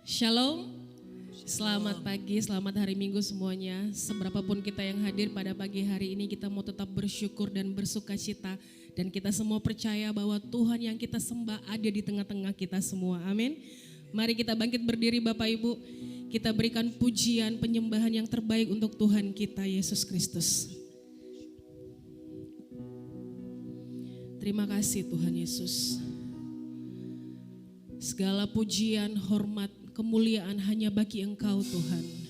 Shalom, selamat pagi, selamat hari Minggu semuanya. Seberapapun kita yang hadir pada pagi hari ini, kita mau tetap bersyukur dan bersuka cita. Dan kita semua percaya bahwa Tuhan yang kita sembah ada di tengah-tengah kita semua, amin. Mari kita bangkit berdiri Bapak Ibu, kita berikan pujian, penyembahan yang terbaik untuk Tuhan kita, Yesus Kristus. Terima kasih Tuhan Yesus. Segala pujian, hormat, kemuliaan hanya bagi Engkau Tuhan.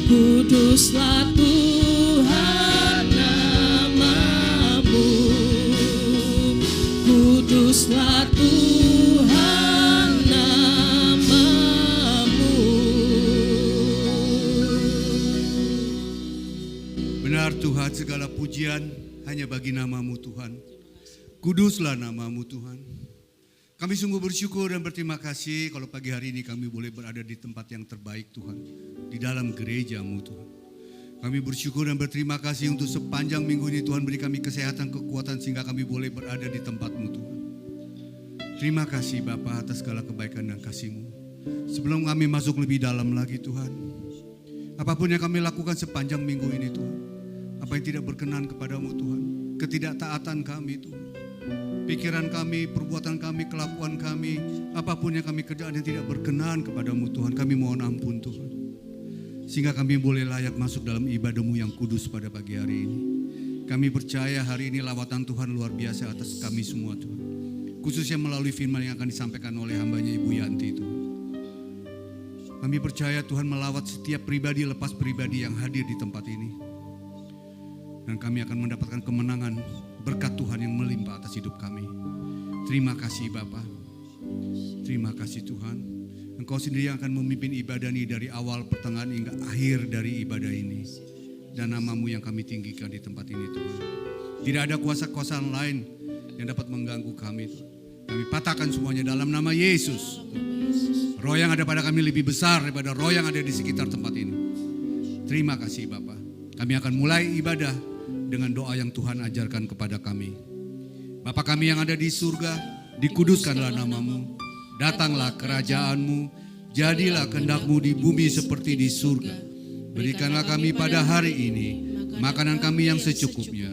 Kuduslah Tuhan namamu, kuduslah Tuhan namamu. Benar Tuhan, segala pujian hanya bagi namamu Tuhan. Kuduslah namamu Tuhan. Kami sungguh bersyukur dan berterima kasih kalau pagi hari ini kami boleh berada di tempat yang terbaik Tuhan. Di dalam gereja-Mu Tuhan. Kami bersyukur dan berterima kasih untuk sepanjang minggu ini Tuhan beri kami kesehatan, kekuatan sehingga kami boleh berada di tempat-Mu Tuhan. Terima kasih Bapa atas segala kebaikan dan kasih-Mu. Sebelum kami masuk lebih dalam lagi Tuhan. Apapun yang kami lakukan sepanjang minggu ini Tuhan. Apa yang tidak berkenan kepadamu Tuhan. Ketidaktaatan kami Tuhan. Pikiran kami, perbuatan kami, kelakuan kami, apapun yang kami kerjakan yang tidak berkenan kepadamu Tuhan, kami mohon ampun Tuhan. Sehingga kami boleh layak masuk dalam ibadah-Mu yang kudus pada pagi hari ini. Kami percaya hari ini lawatan Tuhan luar biasa atas kami semua Tuhan. Khususnya melalui firman yang akan disampaikan oleh hambanya Ibu Yanti Tuhan. Kami percaya Tuhan melawat setiap pribadi lepas pribadi yang hadir di tempat ini. Dan kami akan mendapatkan kemenangan berkat Tuhan yang melimpah atas hidup kami. Terima kasih Bapa. Terima kasih Tuhan. Engkau sendiri yang akan memimpin ibadah ini dari awal, pertengahan hingga akhir dari ibadah ini. Dan namamu yang kami tinggikan di tempat ini Tuhan. Tidak ada kuasa-kuasaan lain yang dapat mengganggu kami Tuhan. Kami patahkan semuanya dalam nama Yesus. Roh yang ada pada kami lebih besar daripada roh yang ada di sekitar tempat ini. Terima kasih Bapa. Kami akan mulai ibadah dengan doa yang Tuhan ajarkan kepada kami. Bapa kami yang ada di surga, dikuduskanlah namamu. Datanglah kerajaan-Mu, jadilah kehendak-Mu di bumi seperti di surga. Berikanlah kami pada hari ini makanan kami yang secukupnya.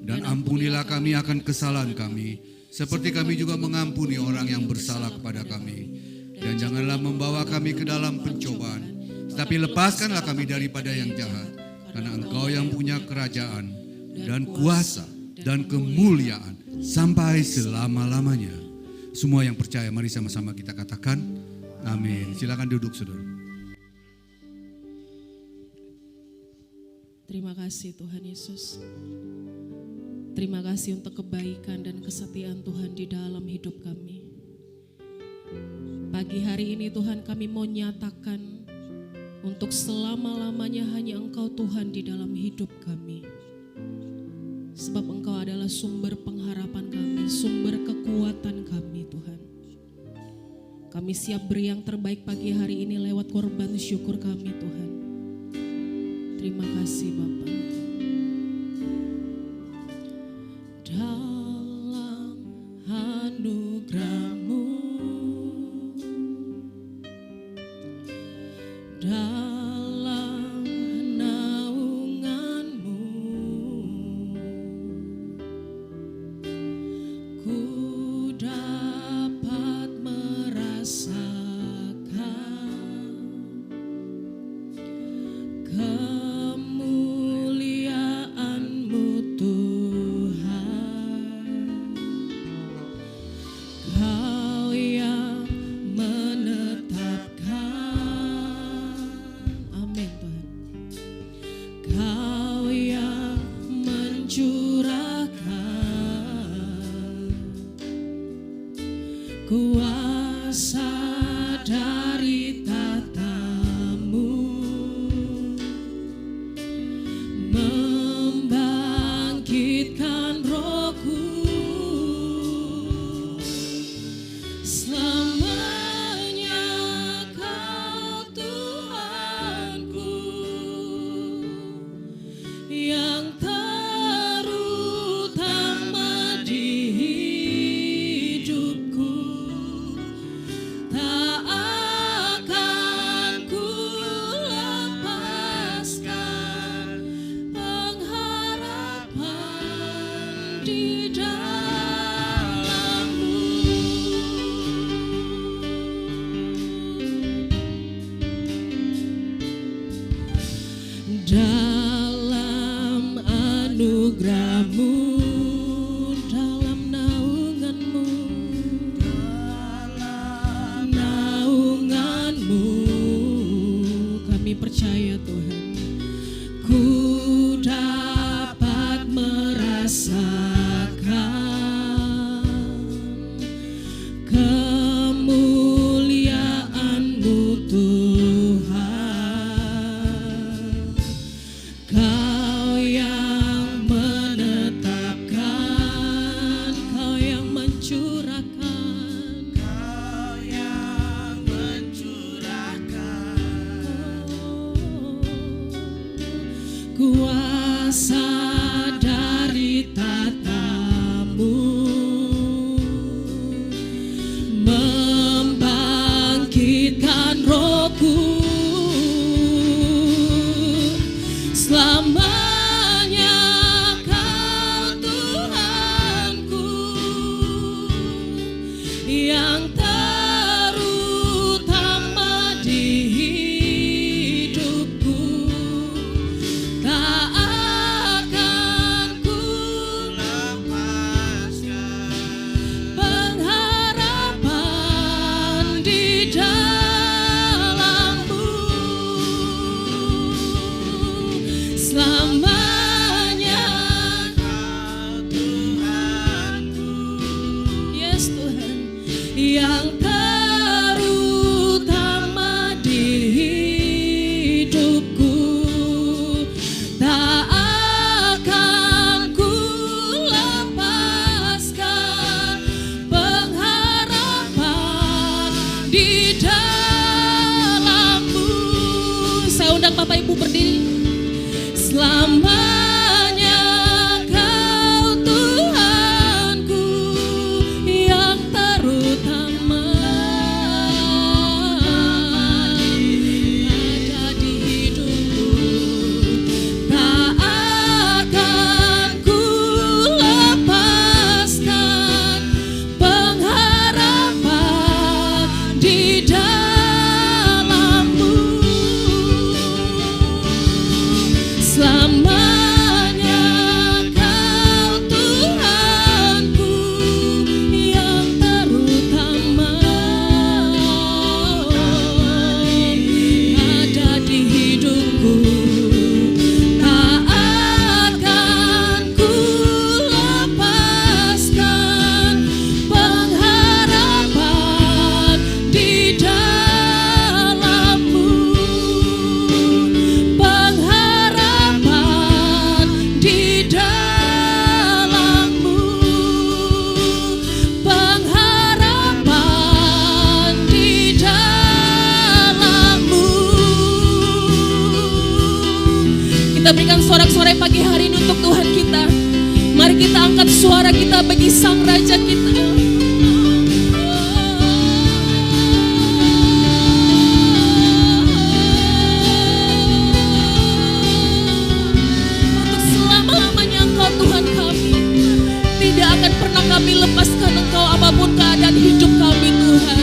Dan ampunilah kami akan kesalahan kami, seperti kami juga mengampuni orang yang bersalah kepada kami. Dan janganlah membawa kami ke dalam pencobaan, tetapi lepaskanlah kami daripada yang jahat. Karena Engkau yang punya kerajaan dan kuasa dan kemuliaan sampai selama-lamanya. Semua yang percaya mari sama-sama kita katakan amin. Silakan duduk saudara. Terima kasih Tuhan Yesus. Terima kasih untuk kebaikan dan kesetiaan Tuhan di dalam hidup kami. Pagi hari ini Tuhan, kami mau nyatakan untuk selama-lamanya hanya Engkau Tuhan di dalam hidup kami. Sebab Engkau adalah sumber pengharapan kami, sumber kekuatan kami Tuhan. Kami siap beri yang terbaik pagi hari ini lewat korban syukur kami Tuhan. Terima kasih Bapa. Dalam anugerah-Mu, dalam naungan-Mu, ku dapat merasakan kemuliaan-Mu Tuhan. Kau yang menetapkan, Amin Tuhan. Kau yang mencurahkan kuasa dari tatamu, membangkitkan rohku. Selamanya Kau Tuhanku, yang terutama di hidupku. Tak akan ku lepaskan pengharapan di dalam-Mu. Dalam anugerah-Mu, dalam naungan-Mu, naungan-Mu, Kami percaya Tuhan. ku dapat merasakan kemuliaan-Mu Tuhan. Kau yang menetapkan, Kau yang mencurahkan, Kau yang mencurahkan kuasa dari tatamu, membangkitkan rohku. Selamanya Kau Tuhanku, yang terutama di hidupku. Tak akan ku lepaskan pengharapan di dalam-Mu. Selamanya Kau Tuhanku, yes Tuhan, yang terutama di hidupku. Tak akan ku lepaskan pengharapan di dalam-Mu. Saya undang Bapak Ibu berdiri. Selamanya Kau Tuhanku, yang terutama ada di hidupku. Tak akan ku lepaskan pengharapan di dalam-Mu. Selamanya Kita berikan sorak-sorai pagi hari ini untuk Tuhan kita. Mari kita angkat suara kita bagi Sang Raja kita. Untuk selama-lamanya Engkau Tuhan kami. Tidak akan pernah kami lepaskan Engkau apapun keadaan hidup kami Tuhan.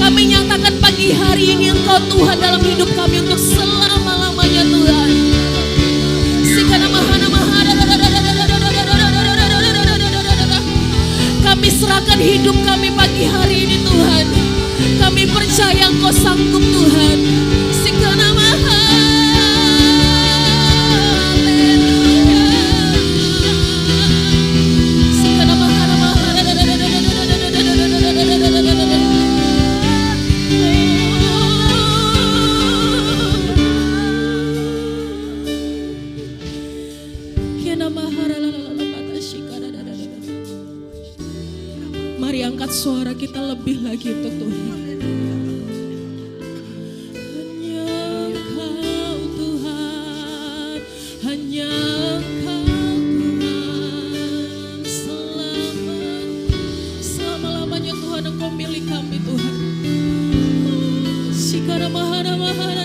Kami nyatakan pagi hari ini Engkau Tuhan dalam hidup kami untuk selama-lamanya Tuhan. Kami serahkan hidup kami pagi hari ini Tuhan. Kami percaya Engkau sanggup Tuhan. Mari angkat suara kita lebih lagi untuk Tuhan. Hanya Engkau Tuhan, hanya Engkau Tuhan, selama-lamanya Tuhan Engkau milik kami Tuhan. Sikara mahara mahara.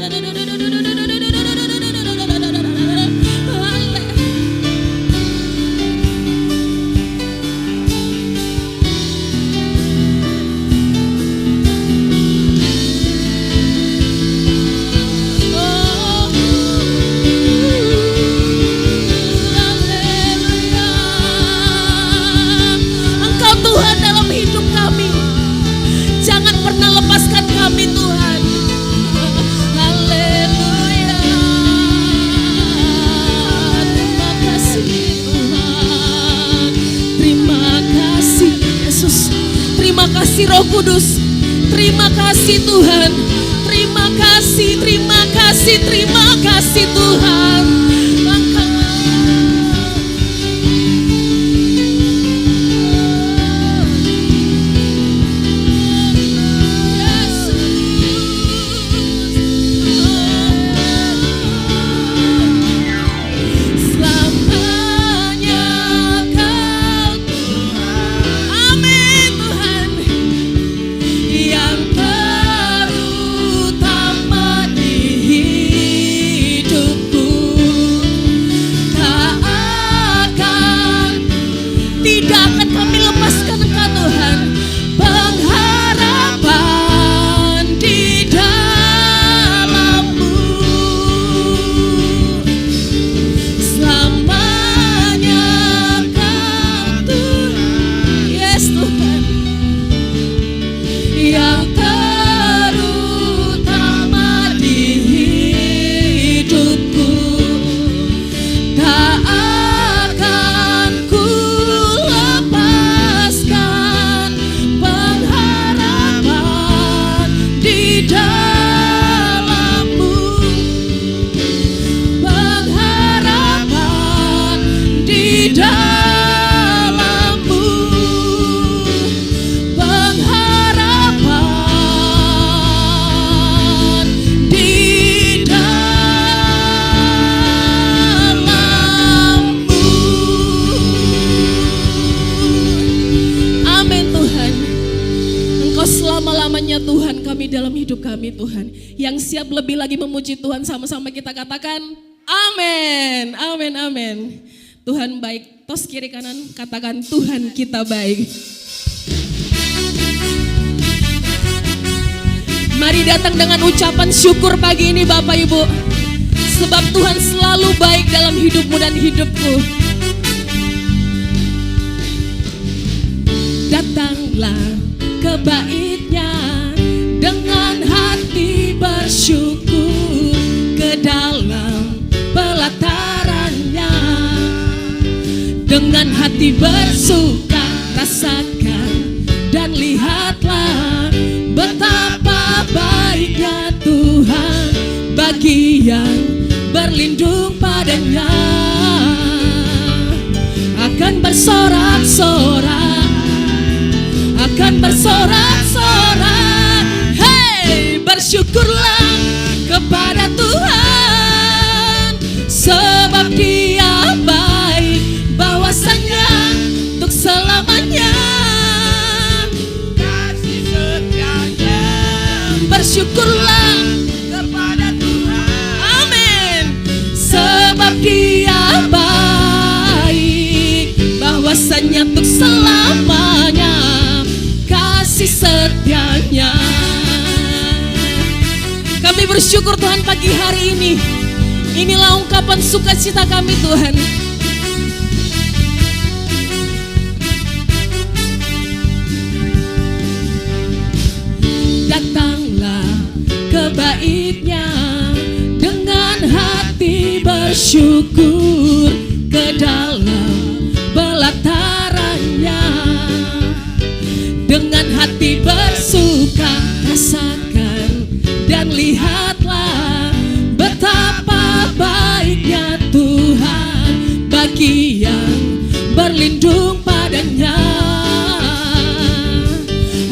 Lepaskan kami Tuhan. Haleluya. Terima kasih Tuhan. Terima kasih Yesus. Terima kasih Roh Kudus. Terima kasih Tuhan. Terima kasih, terima kasih, terima kasih Tuhan. Tuhan kami dalam hidup kami Tuhan. Yang siap lebih lagi memuji Tuhan, sama-sama kita katakan amin, amin, amin. Tuhan baik, tos kiri kanan katakan Tuhan kita baik. Mari datang dengan ucapan syukur pagi ini Bapak Ibu. Sebab Tuhan selalu baik dalam hidupmu dan hidupku. Datanglah ke bait-Nya dengan hati bersyukur, ke dalam pelataran-Nya dengan hati bersuka, rasakan dan dan lihatlah betapa baiknya Tuhan bagi yang berlindung padanya. Akan bersorak-sorak, akan bersorak-sorak. Hei, bersyukurlah kepada Tuhan, sebab Dia baik, bahwasanya untuk selamanya kasih setianya. Bersyukurlah kepada Tuhan, amin, sebab Dia baik, bahwasanya untuk selamanya kasih setianya. Kami bersyukur Tuhan pagi hari ini. Inilah ungkapan sukacita kami Tuhan. Datanglah ke bait-Nya dengan hati bersyukur, ke dalam pelataran-Nya dengan hati bersuka. Rasakan dan lihatlah betapa baiknya Tuhan bagi yang berlindung padanya.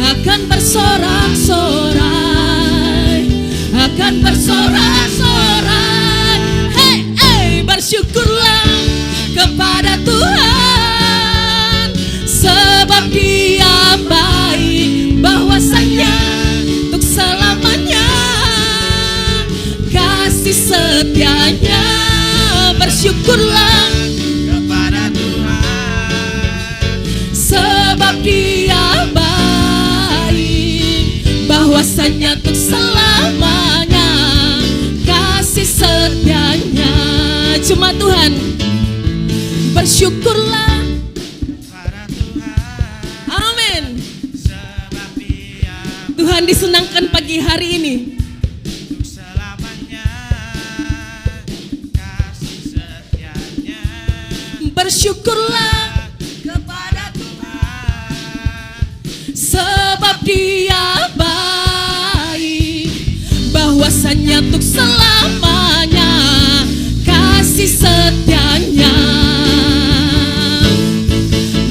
Akan bersorak-sorai, akan bersorak-sorai. Hei, hei, bersyukurlah kepada Tuhan, sebab Dia baik, bahwasanya untuk selamanya kasih setianya. Bersyukurlah kepada Tuhan, sebab Dia baik, bahwasanya untuk selamanya kasih setianya. Cuma Tuhan, bersyukurlah kepada Tuhan, amin, sebab Dia Tuhan disenangkan pagi hari ini. Untuk selamanya kasih setianya. Bersyukurlah kepada Tuhan, sebab Dia baik, bahwasanya untuk selamanya kasih setianya.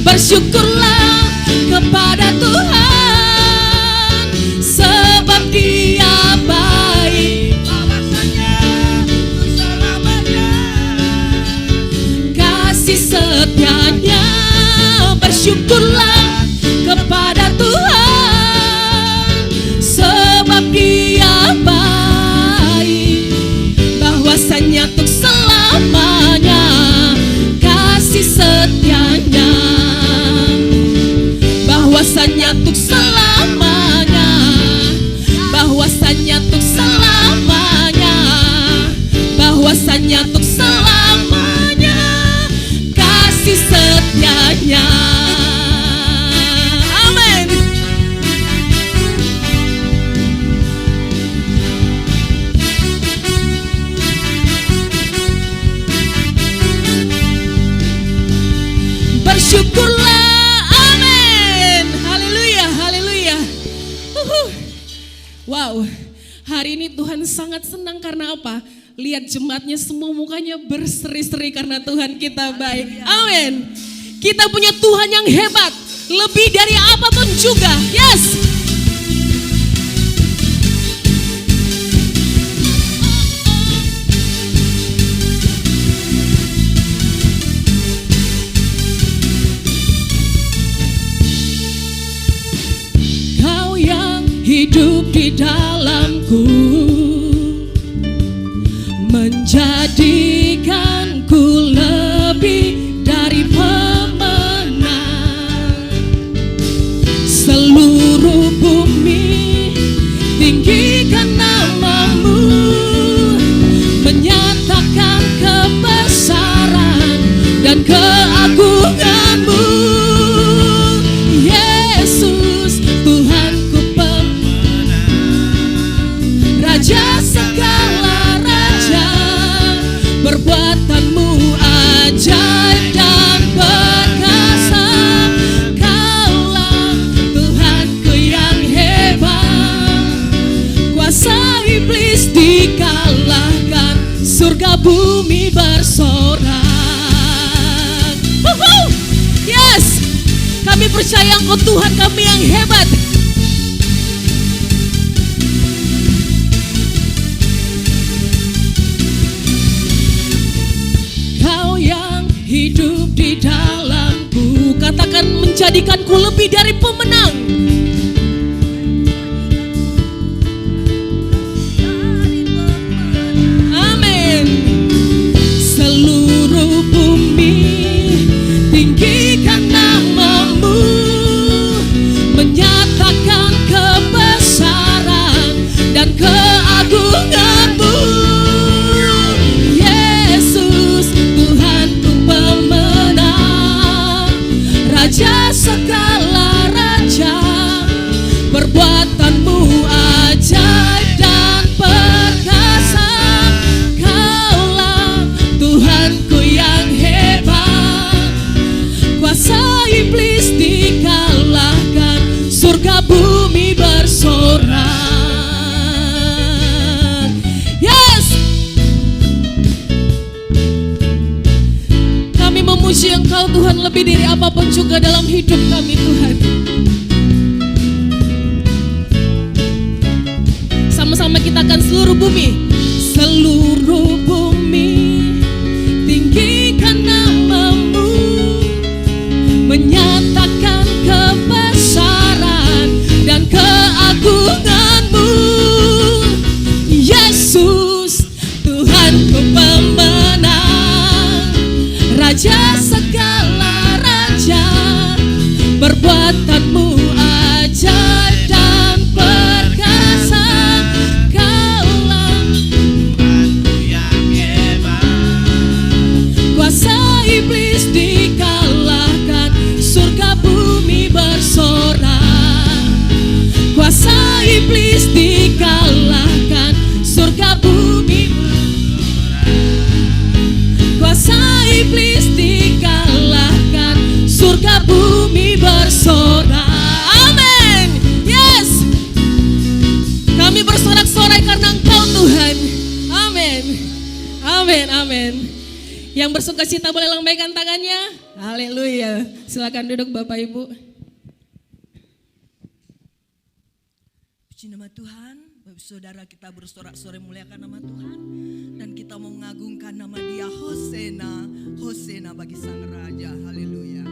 Bersyukurlah kepada Tuhan, sebab Dia baik, bahwasanya untuk selamanya kasih setianya. Bersyukurlah kepada Tuhan, sebab Dia baik, bahwasanya untuk selamanya kasih setianya. Bahwasanya untuk selamanya, bahwasanya untuk selamanya, bahwasanya untuk selamanya kasih setianya. Amin. Bersyukurlah, amin. Haleluya, haleluya. Wow, hari ini Tuhan sangat senang karena apa? Lihat jemaatnya semua mukanya berseri-seri karena Tuhan kita baik. Amin. Kita punya Tuhan yang hebat, lebih dari apapun juga. Yes. Kau yang hidup di dalamku, menjadikanku lebih dari pemenang. Seluruh bumi tinggikan namamu, menyatakan kebesaran dan keagunganmu. Yesus, Tuhanku pemenang, Raja percaya Engkau Tuhan kami yang hebat. Kau yang hidup di dalamku, katakan menjadikanku lebih dari pemenang. Amin. Seluruh bumi tinggikan namamu, menyatakan kebesaran dan keagunganmu. Yesus Tuhanku pemenang, Raja segala raja, perbuatanmu ajaib dan perkasa. Kaulah Tuhanku yang hebat, kuasa iblis dikalahkan, surga bumi bersorak. Yes, kami memuji Engkau Tuhan lebih dari apapun juga dalam hidup kami Tuhan. Sama-sama kita akan seluruh bumi. Seluruh bumi tinggikan namamu, menyatakan kebesaran dan keagunganmu. Yesus Tuhanku pemenang, Raja segala raja, perbuatanmu ajaib dan perkasa. Kaulah Tuhanku yang hebat, kuasa iblis dikalahkan, surga bumi bersorak. Kuasa iblis dikalahkan, surga bumi bersorak. Kuasa iblis dikalahkan, surga bumi bersorak. Amin. Yes, kami bersorak-sorai karena Engkau Tuhan. Amin. Amin. Amin. Yang bersuka cita boleh lambaikan tangannya. Haleluya. Silakan duduk Bapak Ibu. Puji nama Tuhan. Bapak Saudara, kita bersorak-sorai muliakan nama Tuhan, dan kita mau mengagungkan nama Dia. Hosena, Hosena bagi Sang Raja. Haleluya.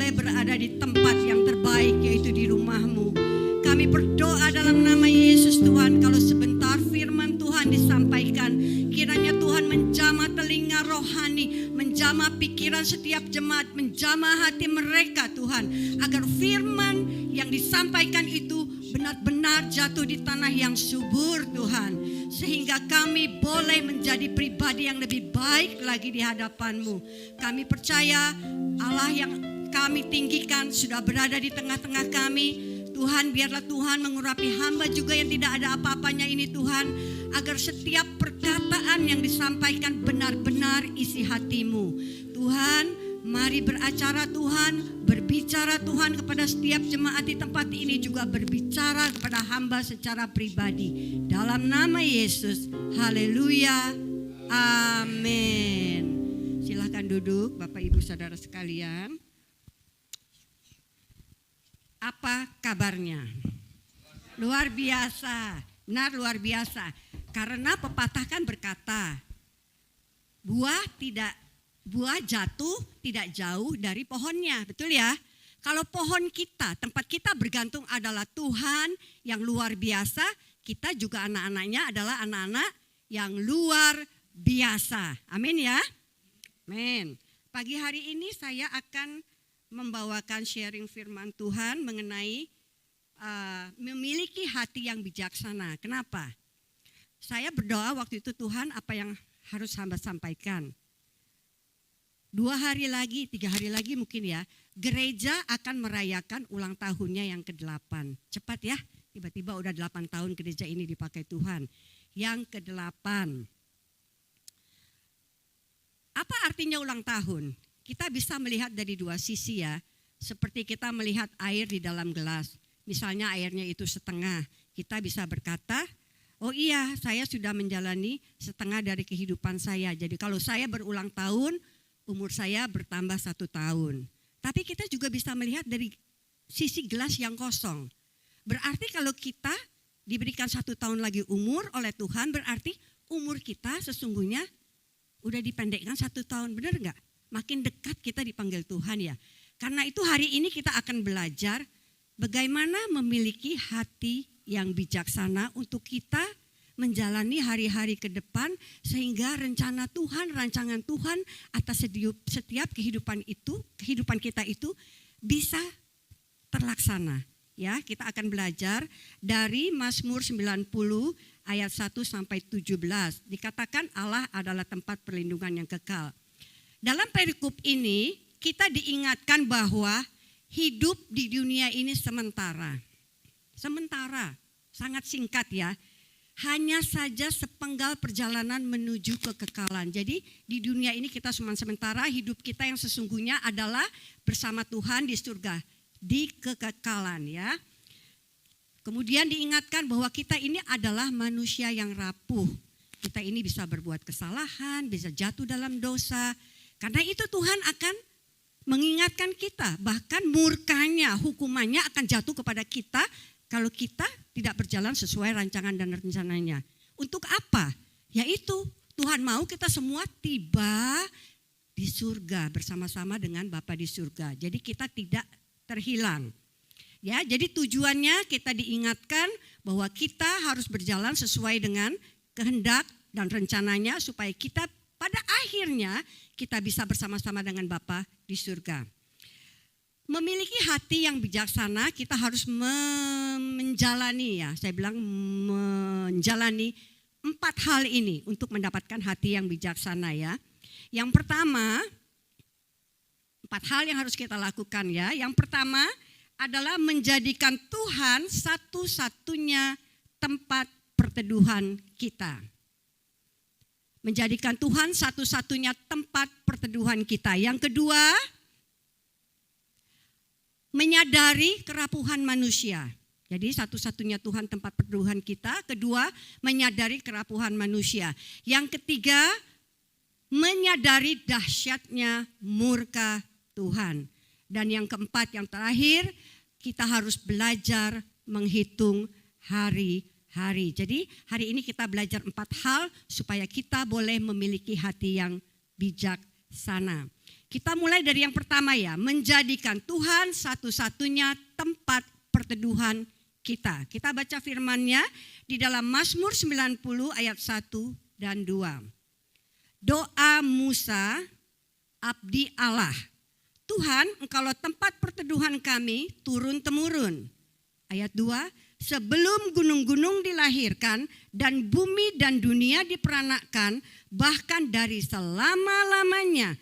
boleh berada di tempat yang terbaik, yaitu di rumahmu. Kami berdoa dalam nama Yesus Tuhan, kalau sebentar firman Tuhan disampaikan, kiranya Tuhan menjamah telinga rohani, menjamah pikiran setiap jemaat, menjamah hati mereka Tuhan, agar firman yang disampaikan itu benar-benar jatuh di tanah yang subur Tuhan, sehingga kami boleh menjadi pribadi yang lebih baik lagi di hadapan-Mu. Kami percaya Allah yang kami tinggikan sudah berada di tengah-tengah kami. Tuhan, biarlah Tuhan mengurapi hamba juga yang tidak ada apa-apanya ini Tuhan, agar setiap perkataan yang disampaikan benar-benar isi hati-Mu. Tuhan, mari beracara Tuhan, berbicara Tuhan kepada setiap jemaat di tempat ini, juga berbicara kepada hamba secara pribadi. Dalam nama Yesus, haleluya, amin. Silahkan duduk Bapak Ibu Saudara sekalian. Apa kabarnya? Luar biasa, benar luar biasa. Karena pepatah kan berkata, buah jatuh tidak jauh dari pohonnya, betul ya? Kalau pohon kita, tempat kita bergantung adalah Tuhan yang luar biasa, kita juga anak-anaknya adalah anak-anak yang luar biasa. Amin ya? Amin. Pagi hari ini saya akan membawakan sharing firman Tuhan mengenai memiliki hati yang bijaksana. Kenapa? Saya berdoa waktu itu, Tuhan, apa yang harus hamba sampaikan? 2 hari lagi, 3 hari lagi mungkin ya, gereja akan merayakan ulang tahunnya yang ke-8. Cepat ya, tiba-tiba udah 8 tahun gereja ini dipakai Tuhan. Yang ke-8. Apa artinya ulang tahun? Kita bisa melihat dari 2 sisi ya, seperti kita melihat air di dalam gelas. Misalnya airnya itu setengah, kita bisa berkata, oh iya, saya sudah menjalani setengah dari kehidupan saya. Jadi kalau saya berulang tahun, umur saya bertambah 1 tahun. Tapi kita juga bisa melihat dari sisi gelas yang kosong. Berarti kalau kita diberikan 1 tahun lagi umur oleh Tuhan, berarti umur kita sesungguhnya udah dipendekkan 1 tahun, benar enggak? Makin dekat kita dipanggil Tuhan ya. Karena itu hari ini kita akan belajar bagaimana memiliki hati yang bijaksana untuk kita menjalani hari-hari ke depan, sehingga rencana Tuhan, rancangan Tuhan atas setiap kehidupan kita itu bisa terlaksana. Ya, kita akan belajar dari Mazmur 90 ayat 1 sampai 17. Dikatakan Allah adalah tempat perlindungan yang kekal. Dalam perikop ini kita diingatkan bahwa hidup di dunia ini sementara. Sementara, sangat singkat ya. Hanya saja sepenggal perjalanan menuju kekekalan. Jadi di dunia ini kita cuma sementara, hidup kita yang sesungguhnya adalah bersama Tuhan di surga, di kekekalan ya. Kemudian diingatkan bahwa kita ini adalah manusia yang rapuh. Kita ini bisa berbuat kesalahan, bisa jatuh dalam dosa. Karena itu Tuhan akan mengingatkan kita, bahkan murkanya, hukumannya akan jatuh kepada kita kalau kita tidak berjalan sesuai rancangan dan rencananya. Untuk apa? Yaitu Tuhan mau kita semua tiba di surga bersama-sama dengan Bapa di surga. Jadi kita tidak terhilang. Ya, jadi tujuannya kita diingatkan bahwa kita harus berjalan sesuai dengan kehendak dan rencananya supaya kita pada akhirnya kita bisa bersama-sama dengan Bapa di surga. Memiliki hati yang bijaksana, kita harus menjalani ya, saya bilang menjalani 4 hal ini untuk mendapatkan hati yang bijaksana ya. Yang pertama, 4 hal yang harus kita lakukan ya. Yang pertama adalah menjadikan Tuhan satu-satunya tempat perteduhan kita. Menjadikan Tuhan satu-satunya tempat perteduhan kita. Yang kedua, menyadari kerapuhan manusia. Jadi satu-satunya Tuhan tempat perteduhan kita. Kedua, menyadari kerapuhan manusia. Yang ketiga, menyadari dahsyatnya murka Tuhan. Dan yang keempat, yang terakhir, kita harus belajar menghitung hari-hari. Jadi hari ini kita belajar 4 hal supaya kita boleh memiliki hati yang bijaksana. Kita mulai dari yang pertama ya, menjadikan Tuhan satu-satunya tempat perteduhan kita. Kita baca firman-Nya di dalam Mazmur 90 ayat 1 dan 2. Doa Musa, abdi Allah. Tuhan, Engkaulah tempat perteduhan kami turun-temurun. Ayat 2, sebelum gunung-gunung dilahirkan dan bumi dan dunia diperanakkan, bahkan dari selama-lamanya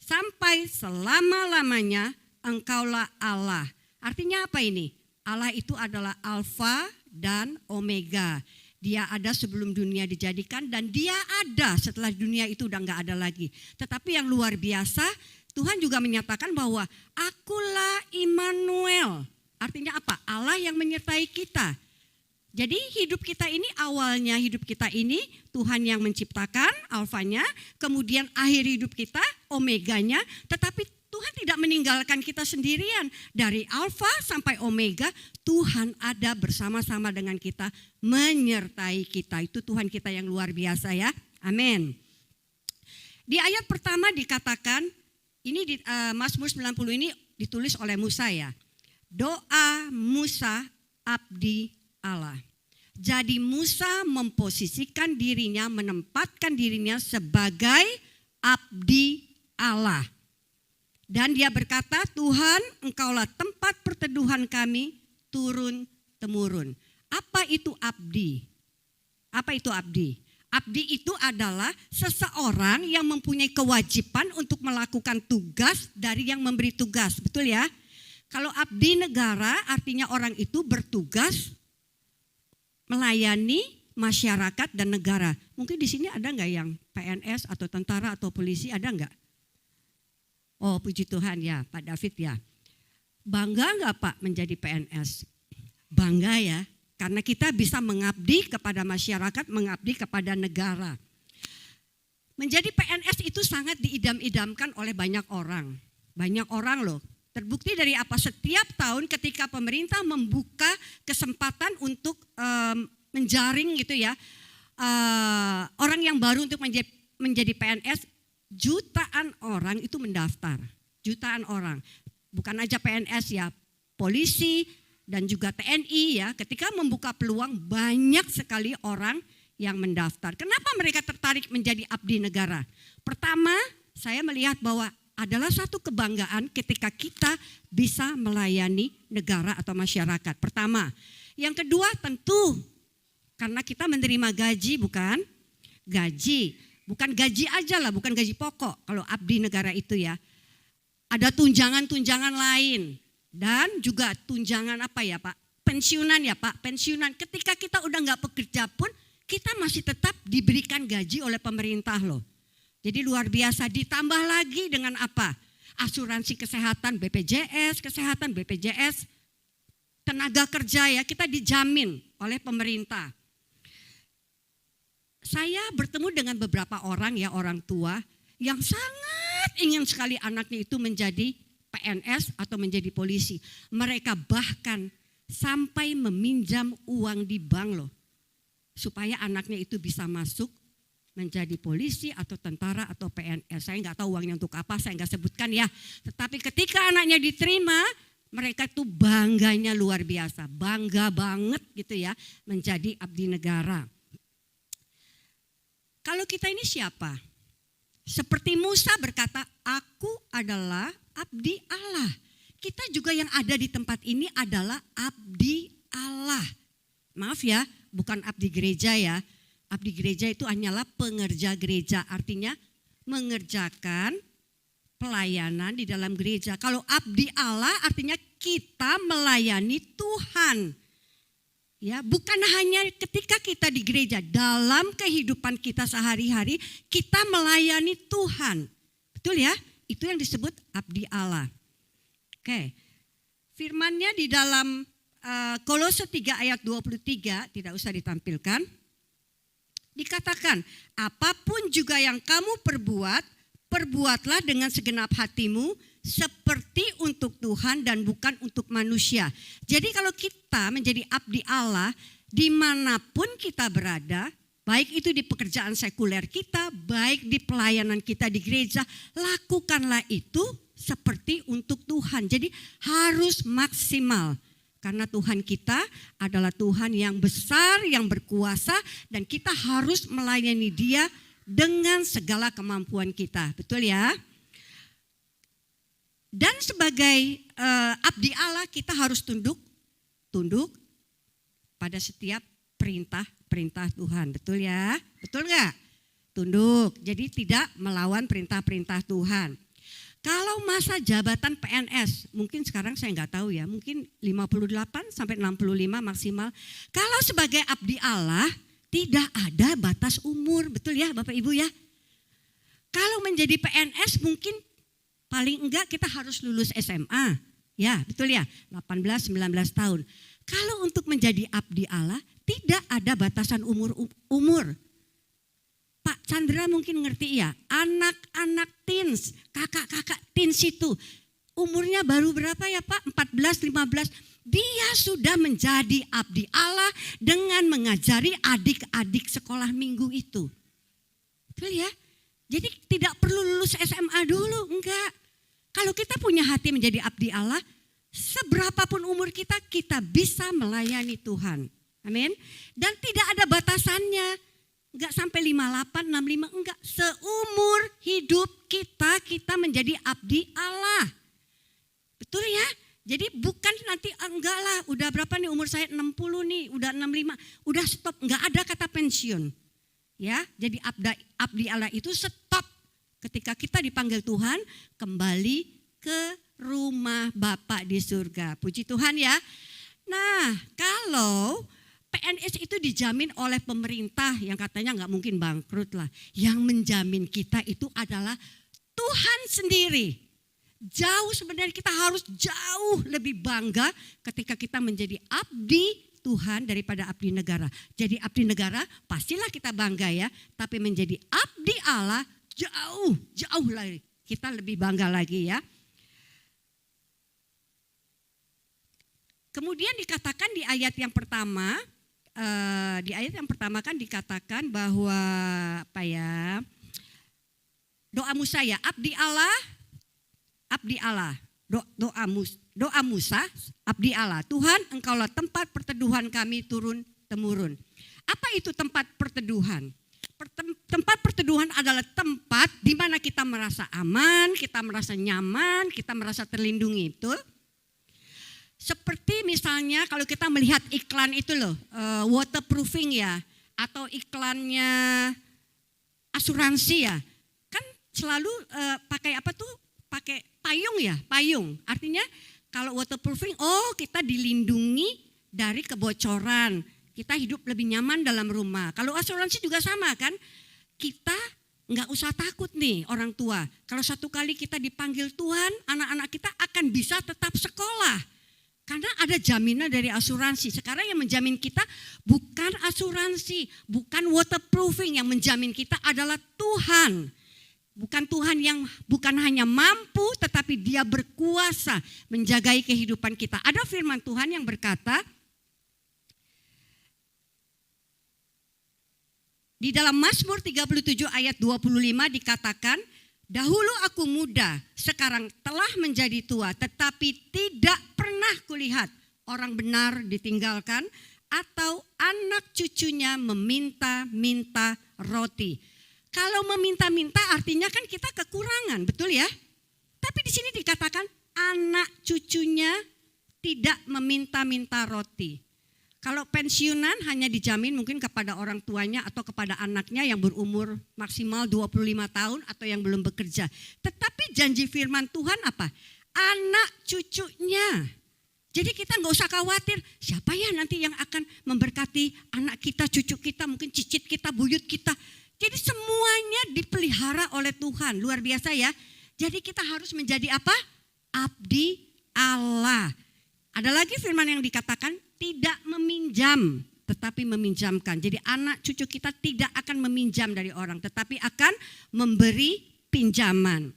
sampai selama-lamanya Engkaulah Allah. Artinya apa ini? Allah itu adalah Alfa dan Omega. Dia ada sebelum dunia dijadikan dan dia ada setelah dunia itu udah gak ada lagi. Tetapi yang luar biasa, Tuhan juga menyatakan bahwa akulah Immanuel. Artinya apa? Allah yang menyertai kita. Jadi hidup kita ini, awalnya hidup kita ini Tuhan yang menciptakan, alfanya, kemudian akhir hidup kita, omeganya, tetapi Tuhan tidak meninggalkan kita sendirian. Dari alfa sampai omega, Tuhan ada bersama-sama dengan kita, menyertai kita. Itu Tuhan kita yang luar biasa ya. Amin. Di ayat pertama dikatakan, ini di Mazmur 90 ini ditulis oleh Musa ya. Doa Musa abdi Allah. Jadi Musa memposisikan dirinya, menempatkan dirinya sebagai abdi Allah. Dan dia berkata, Tuhan, Engkaulah tempat perteduhan kami turun-temurun. Apa itu abdi? Apa itu abdi? Abdi itu adalah seseorang yang mempunyai kewajiban untuk melakukan tugas dari yang memberi tugas. Betul ya? Kalau abdi negara artinya orang itu bertugas melayani masyarakat dan negara. Mungkin di sini ada enggak yang PNS atau tentara atau polisi, ada enggak? Oh puji Tuhan ya Pak David ya. Bangga enggak Pak menjadi PNS? Bangga ya. Karena kita bisa mengabdi kepada masyarakat, mengabdi kepada negara. Menjadi PNS itu sangat diidam-idamkan oleh banyak orang. Banyak orang loh. Terbukti dari apa? Setiap tahun ketika pemerintah membuka kesempatan untuk menjaring gitu ya. Orang yang baru untuk menjadi PNS, jutaan orang itu mendaftar. Jutaan orang. Bukan aja PNS ya, polisi, dan juga TNI ya, ketika membuka peluang banyak sekali orang yang mendaftar. Kenapa mereka tertarik menjadi abdi negara? Pertama, saya melihat bahwa adalah satu kebanggaan ketika kita bisa melayani negara atau masyarakat. Pertama. Yang kedua tentu karena kita menerima gaji, bukan? Gaji. Bukan gaji aja lah, bukan gaji pokok kalau abdi negara itu ya. Ada tunjangan-tunjangan lain. Dan juga tunjangan apa ya Pak? Pensiunan ya Pak, pensiunan. Ketika kita udah gak bekerja pun, kita masih tetap diberikan gaji oleh pemerintah loh. Jadi luar biasa, ditambah lagi dengan apa? Asuransi kesehatan, BPJS, tenaga kerja ya, kita dijamin oleh pemerintah. Saya bertemu dengan beberapa orang ya, orang tua yang sangat ingin sekali anaknya itu menjadi PNS atau menjadi polisi. Mereka bahkan sampai meminjam uang di bank loh. Supaya anaknya itu bisa masuk menjadi polisi atau tentara atau PNS. Saya nggak tahu uangnya untuk apa, saya nggak sebutkan ya. Tetapi ketika anaknya diterima, mereka itu bangganya luar biasa. Bangga banget gitu ya menjadi abdi negara. Kalau kita ini siapa? Seperti Musa berkata, aku adalah abdi Allah. Kita juga yang ada di tempat ini adalah abdi Allah. Maaf ya, bukan abdi gereja ya. Abdi gereja itu hanyalah pengerja gereja. Artinya mengerjakan pelayanan di dalam gereja. Kalau abdi Allah artinya kita melayani Tuhan. Ya, bukan hanya ketika kita di gereja, dalam kehidupan kita sehari-hari kita melayani Tuhan. Betul ya? Itu yang disebut abdi Allah. Oke. Firman-Nya di dalam Kolose 3 ayat 23, tidak usah ditampilkan. Dikatakan, apapun juga yang kamu perbuat, perbuatlah dengan segenap hatimu seperti untuk Tuhan dan bukan untuk manusia. Jadi kalau kita menjadi abdi Allah, dimanapun kita berada, Baik itu di pekerjaan sekuler kita, baik di pelayanan kita di gereja, lakukanlah itu seperti untuk Tuhan. Jadi harus maksimal. Karena Tuhan kita adalah Tuhan yang besar, yang berkuasa, dan kita harus melayani Dia dengan segala kemampuan kita. Betul ya? Dan sebagai abdi Allah kita harus tunduk pada setiap perintah Tuhan. Betul ya? Betul nggak? Tunduk. Jadi tidak melawan perintah-perintah Tuhan. Kalau masa jabatan PNS, mungkin sekarang saya nggak tahu ya, mungkin 58 sampai 65 maksimal. Kalau sebagai abdi Allah tidak ada batas umur, betul ya Bapak Ibu ya? Kalau menjadi PNS mungkin paling enggak kita harus lulus SMA. Ya, betul ya, 18-19 tahun. Kalau untuk menjadi abdi Allah tidak ada batasan umur. Pak Chandra mungkin ngerti ya, anak-anak teens, kakak-kakak teens itu umurnya baru berapa ya Pak? 14, 15. Dia sudah menjadi abdi Allah dengan mengajari adik-adik sekolah minggu itu. Betul ya? Jadi tidak perlu lulus SMA dulu, enggak. Kalau kita punya hati menjadi abdi Allah, seberapapun umur kita, kita bisa melayani Tuhan. Amin. Dan tidak ada batasannya. Enggak sampai 58, 65, enggak. Seumur hidup kita menjadi abdi Allah. Betul ya? Jadi bukan nanti enggak lah, udah berapa nih umur saya 60 nih, udah 65, udah stop. Enggak ada kata pensiun. Ya, jadi abdi Allah itu stop. Ketika kita dipanggil Tuhan, kembali ke rumah Bapa di surga. Puji Tuhan ya. Nah, kalau PNS itu dijamin oleh pemerintah yang katanya nggak mungkin bangkrut lah. Yang menjamin kita itu adalah Tuhan sendiri. Jauh sebenarnya kita harus jauh lebih bangga ketika kita menjadi abdi Tuhan daripada abdi negara. Jadi abdi negara pastilah kita bangga ya. Tapi menjadi abdi Allah jauh lagi. Kita lebih bangga lagi ya. Kemudian dikatakan di ayat yang pertama, kan dikatakan bahwa apa ya, doa Musa ya, abdi Allah, doa Musa, abdi Allah, Tuhan engkaulah tempat perteduhan kami turun temurun. Apa itu tempat perteduhan? Tempat perteduhan adalah tempat di mana kita merasa aman, kita merasa nyaman, kita merasa terlindungi, betul? Seperti misalnya kalau kita melihat iklan itu loh, waterproofing ya, atau iklannya asuransi ya, kan selalu pakai apa tuh? Pakai payung ya, payung. Artinya kalau waterproofing, kita dilindungi dari kebocoran, kita hidup lebih nyaman dalam rumah. Kalau asuransi juga sama kan, kita nggak usah takut nih orang tua. Kalau satu kali kita dipanggil Tuhan, anak-anak kita akan bisa tetap sekolah. Karena ada jaminan dari asuransi. Sekarang yang menjamin kita bukan asuransi, bukan waterproofing, yang menjamin kita adalah Tuhan. Bukan Tuhan yang bukan hanya mampu tetapi Dia berkuasa menjagai kehidupan kita. Ada firman Tuhan yang berkata di dalam Mazmur 37 ayat 25 dikatakan, dahulu aku muda, sekarang telah menjadi tua, tetapi tidak pernah kulihat orang benar ditinggalkan atau anak cucunya meminta-minta roti. Kalau meminta-minta artinya kan kita kekurangan, betul ya? Tapi di sini dikatakan anak cucunya tidak meminta-minta roti. Kalau pensiunan hanya dijamin mungkin kepada orang tuanya atau kepada anaknya yang berumur maksimal 25 tahun atau yang belum bekerja. Tetapi janji firman Tuhan apa? Anak cucunya. Jadi kita nggak usah khawatir siapa ya nanti yang akan memberkati anak kita, cucu kita, mungkin cicit kita, buyut kita. Jadi semuanya dipelihara oleh Tuhan, luar biasa ya. Jadi kita harus menjadi apa? Abdi Allah. Ada lagi firman yang dikatakan tidak meminjam tetapi meminjamkan. Jadi anak cucu kita tidak akan meminjam dari orang tetapi akan memberi pinjaman.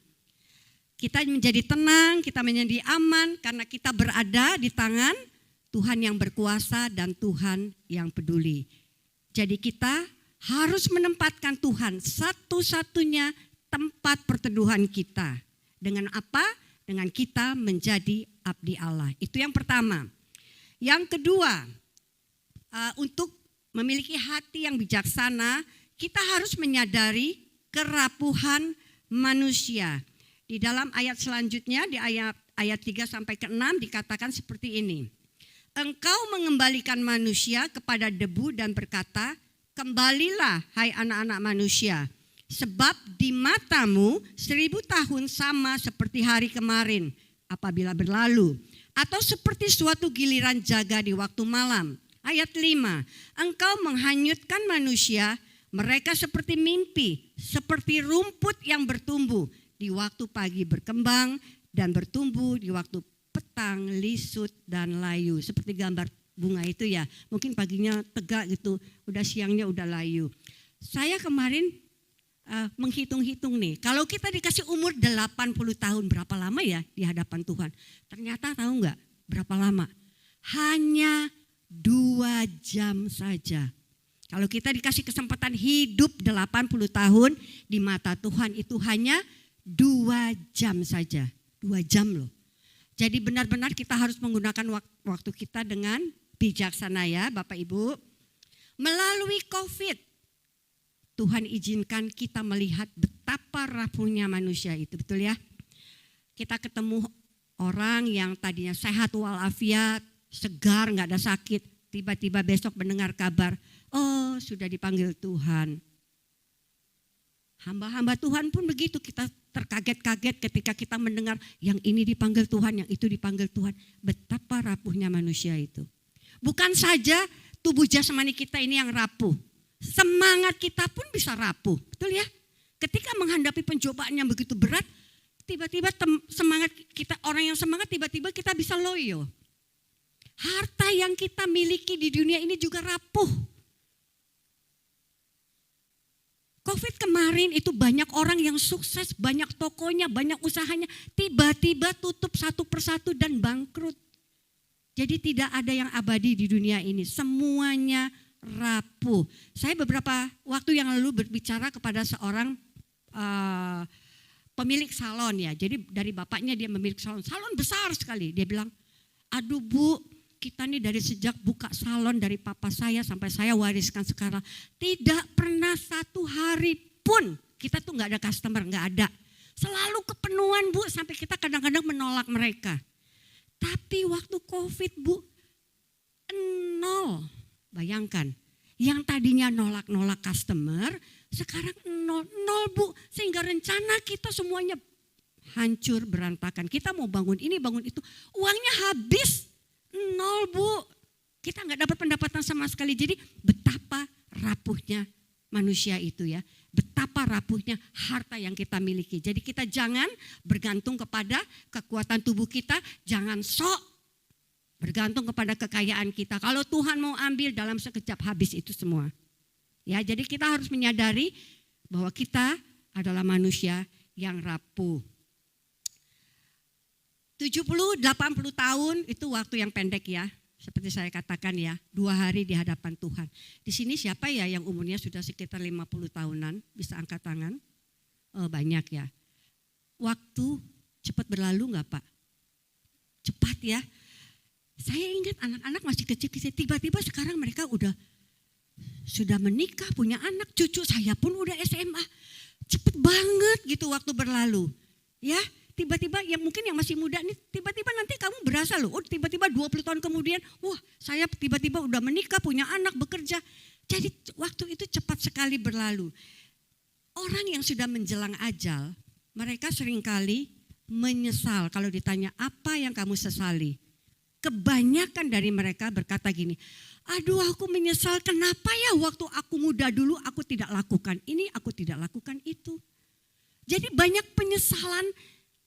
Kita menjadi tenang, kita menjadi aman karena kita berada di tangan Tuhan yang berkuasa dan Tuhan yang peduli. Jadi kita harus menempatkan Tuhan satu-satunya tempat perteduhan kita. Dengan apa? Dengan kita menjadi abdi Allah. Itu yang pertama. Yang kedua, untuk memiliki hati yang bijaksana, kita harus menyadari kerapuhan manusia. Di dalam ayat selanjutnya, di ayat 3 sampai ke 6 dikatakan seperti ini. Engkau mengembalikan manusia kepada debu dan berkata, kembalilah hai anak-anak manusia, sebab di matamu 1000 tahun sama seperti hari kemarin apabila berlalu, atau seperti suatu giliran jaga di waktu malam. Ayat 5, engkau menghanyutkan manusia, mereka seperti mimpi, seperti rumput yang bertumbuh, di waktu pagi berkembang dan bertumbuh, di waktu petang lisut dan layu. Seperti gambar bunga itu ya, mungkin paginya tegak gitu, udah siangnya udah layu. Saya kemarin menghitung-hitung nih, kalau kita dikasih umur 80 tahun, berapa lama ya di hadapan Tuhan? Ternyata tahu nggak berapa lama? Hanya 2 jam saja. Kalau kita dikasih kesempatan hidup 80 tahun, di mata Tuhan itu hanya 2 jam saja. 2 jam loh. Jadi benar-benar kita harus menggunakan waktu kita dengan bijaksana ya Bapak Ibu. Melalui COVID, Tuhan izinkan kita melihat betapa rapuhnya manusia itu, betul ya? Kita ketemu orang yang tadinya sehat walafiat, segar, gak ada sakit. Tiba-tiba besok mendengar kabar, oh sudah dipanggil Tuhan. Hamba-hamba Tuhan pun begitu, kita terkaget-kaget ketika kita mendengar yang ini dipanggil Tuhan, yang itu dipanggil Tuhan. Betapa rapuhnya manusia itu. Bukan saja tubuh jasmani kita ini yang rapuh, semangat kita pun bisa rapuh, betul ya? Ketika menghadapi pencobaan yang begitu berat, tiba-tiba semangat kita, orang yang semangat tiba-tiba kita bisa loyo. Harta yang kita miliki di dunia ini juga rapuh. COVID kemarin itu banyak orang yang sukses, banyak tokonya, banyak usahanya, tiba-tiba tutup satu persatu dan bangkrut. Jadi tidak ada yang abadi di dunia ini, semuanya rapuh. Saya beberapa waktu yang lalu berbicara kepada seorang pemilik salon ya, jadi dari bapaknya dia memiliki salon besar sekali. Dia bilang, aduh Bu, kita nih dari sejak buka salon dari papa saya sampai saya wariskan sekarang, tidak pernah satu hari pun kita tuh gak ada customer, gak ada. Selalu kepenuhan Bu, sampai kita kadang-kadang menolak mereka. Tapi waktu COVID Bu, 0. Bayangkan, yang tadinya nolak-nolak customer, sekarang 0 Bu. Sehingga rencana kita semuanya hancur berantakan. Kita mau bangun ini, bangun itu, uangnya habis. 0 Bu, kita nggak dapat pendapatan sama sekali. Jadi betapa rapuhnya manusia itu ya, betapa rapuhnya harta yang kita miliki. Jadi kita jangan bergantung kepada kekuatan tubuh kita, jangan sok bergantung kepada kekayaan kita. Kalau Tuhan mau ambil dalam sekejap habis itu semua. Ya, jadi kita harus menyadari bahwa kita adalah manusia yang rapuh. 70-80 tahun itu waktu yang pendek ya, seperti saya katakan ya, 2 hari di hadapan Tuhan. Di sini siapa ya yang umurnya sudah sekitar 50 tahunan, bisa angkat tangan? Oh, banyak ya. Waktu cepat berlalu enggak Pak? Cepat ya. Saya ingat anak-anak masih kecil-kecil, tiba-tiba sekarang mereka sudah menikah, punya anak, cucu saya pun udah SMA. Cepet banget gitu waktu berlalu. Ya. Tiba-tiba yang mungkin yang masih muda nih, tiba-tiba nanti kamu berasa loh, oh tiba-tiba 20 tahun kemudian, wah saya tiba-tiba udah menikah, punya anak, bekerja. Jadi waktu itu cepat sekali berlalu. Orang yang sudah menjelang ajal, mereka seringkali menyesal kalau ditanya apa yang kamu sesali. Kebanyakan dari mereka berkata gini, aduh aku menyesal kenapa ya waktu aku muda dulu aku tidak lakukan ini, aku tidak lakukan itu. Jadi banyak penyesalan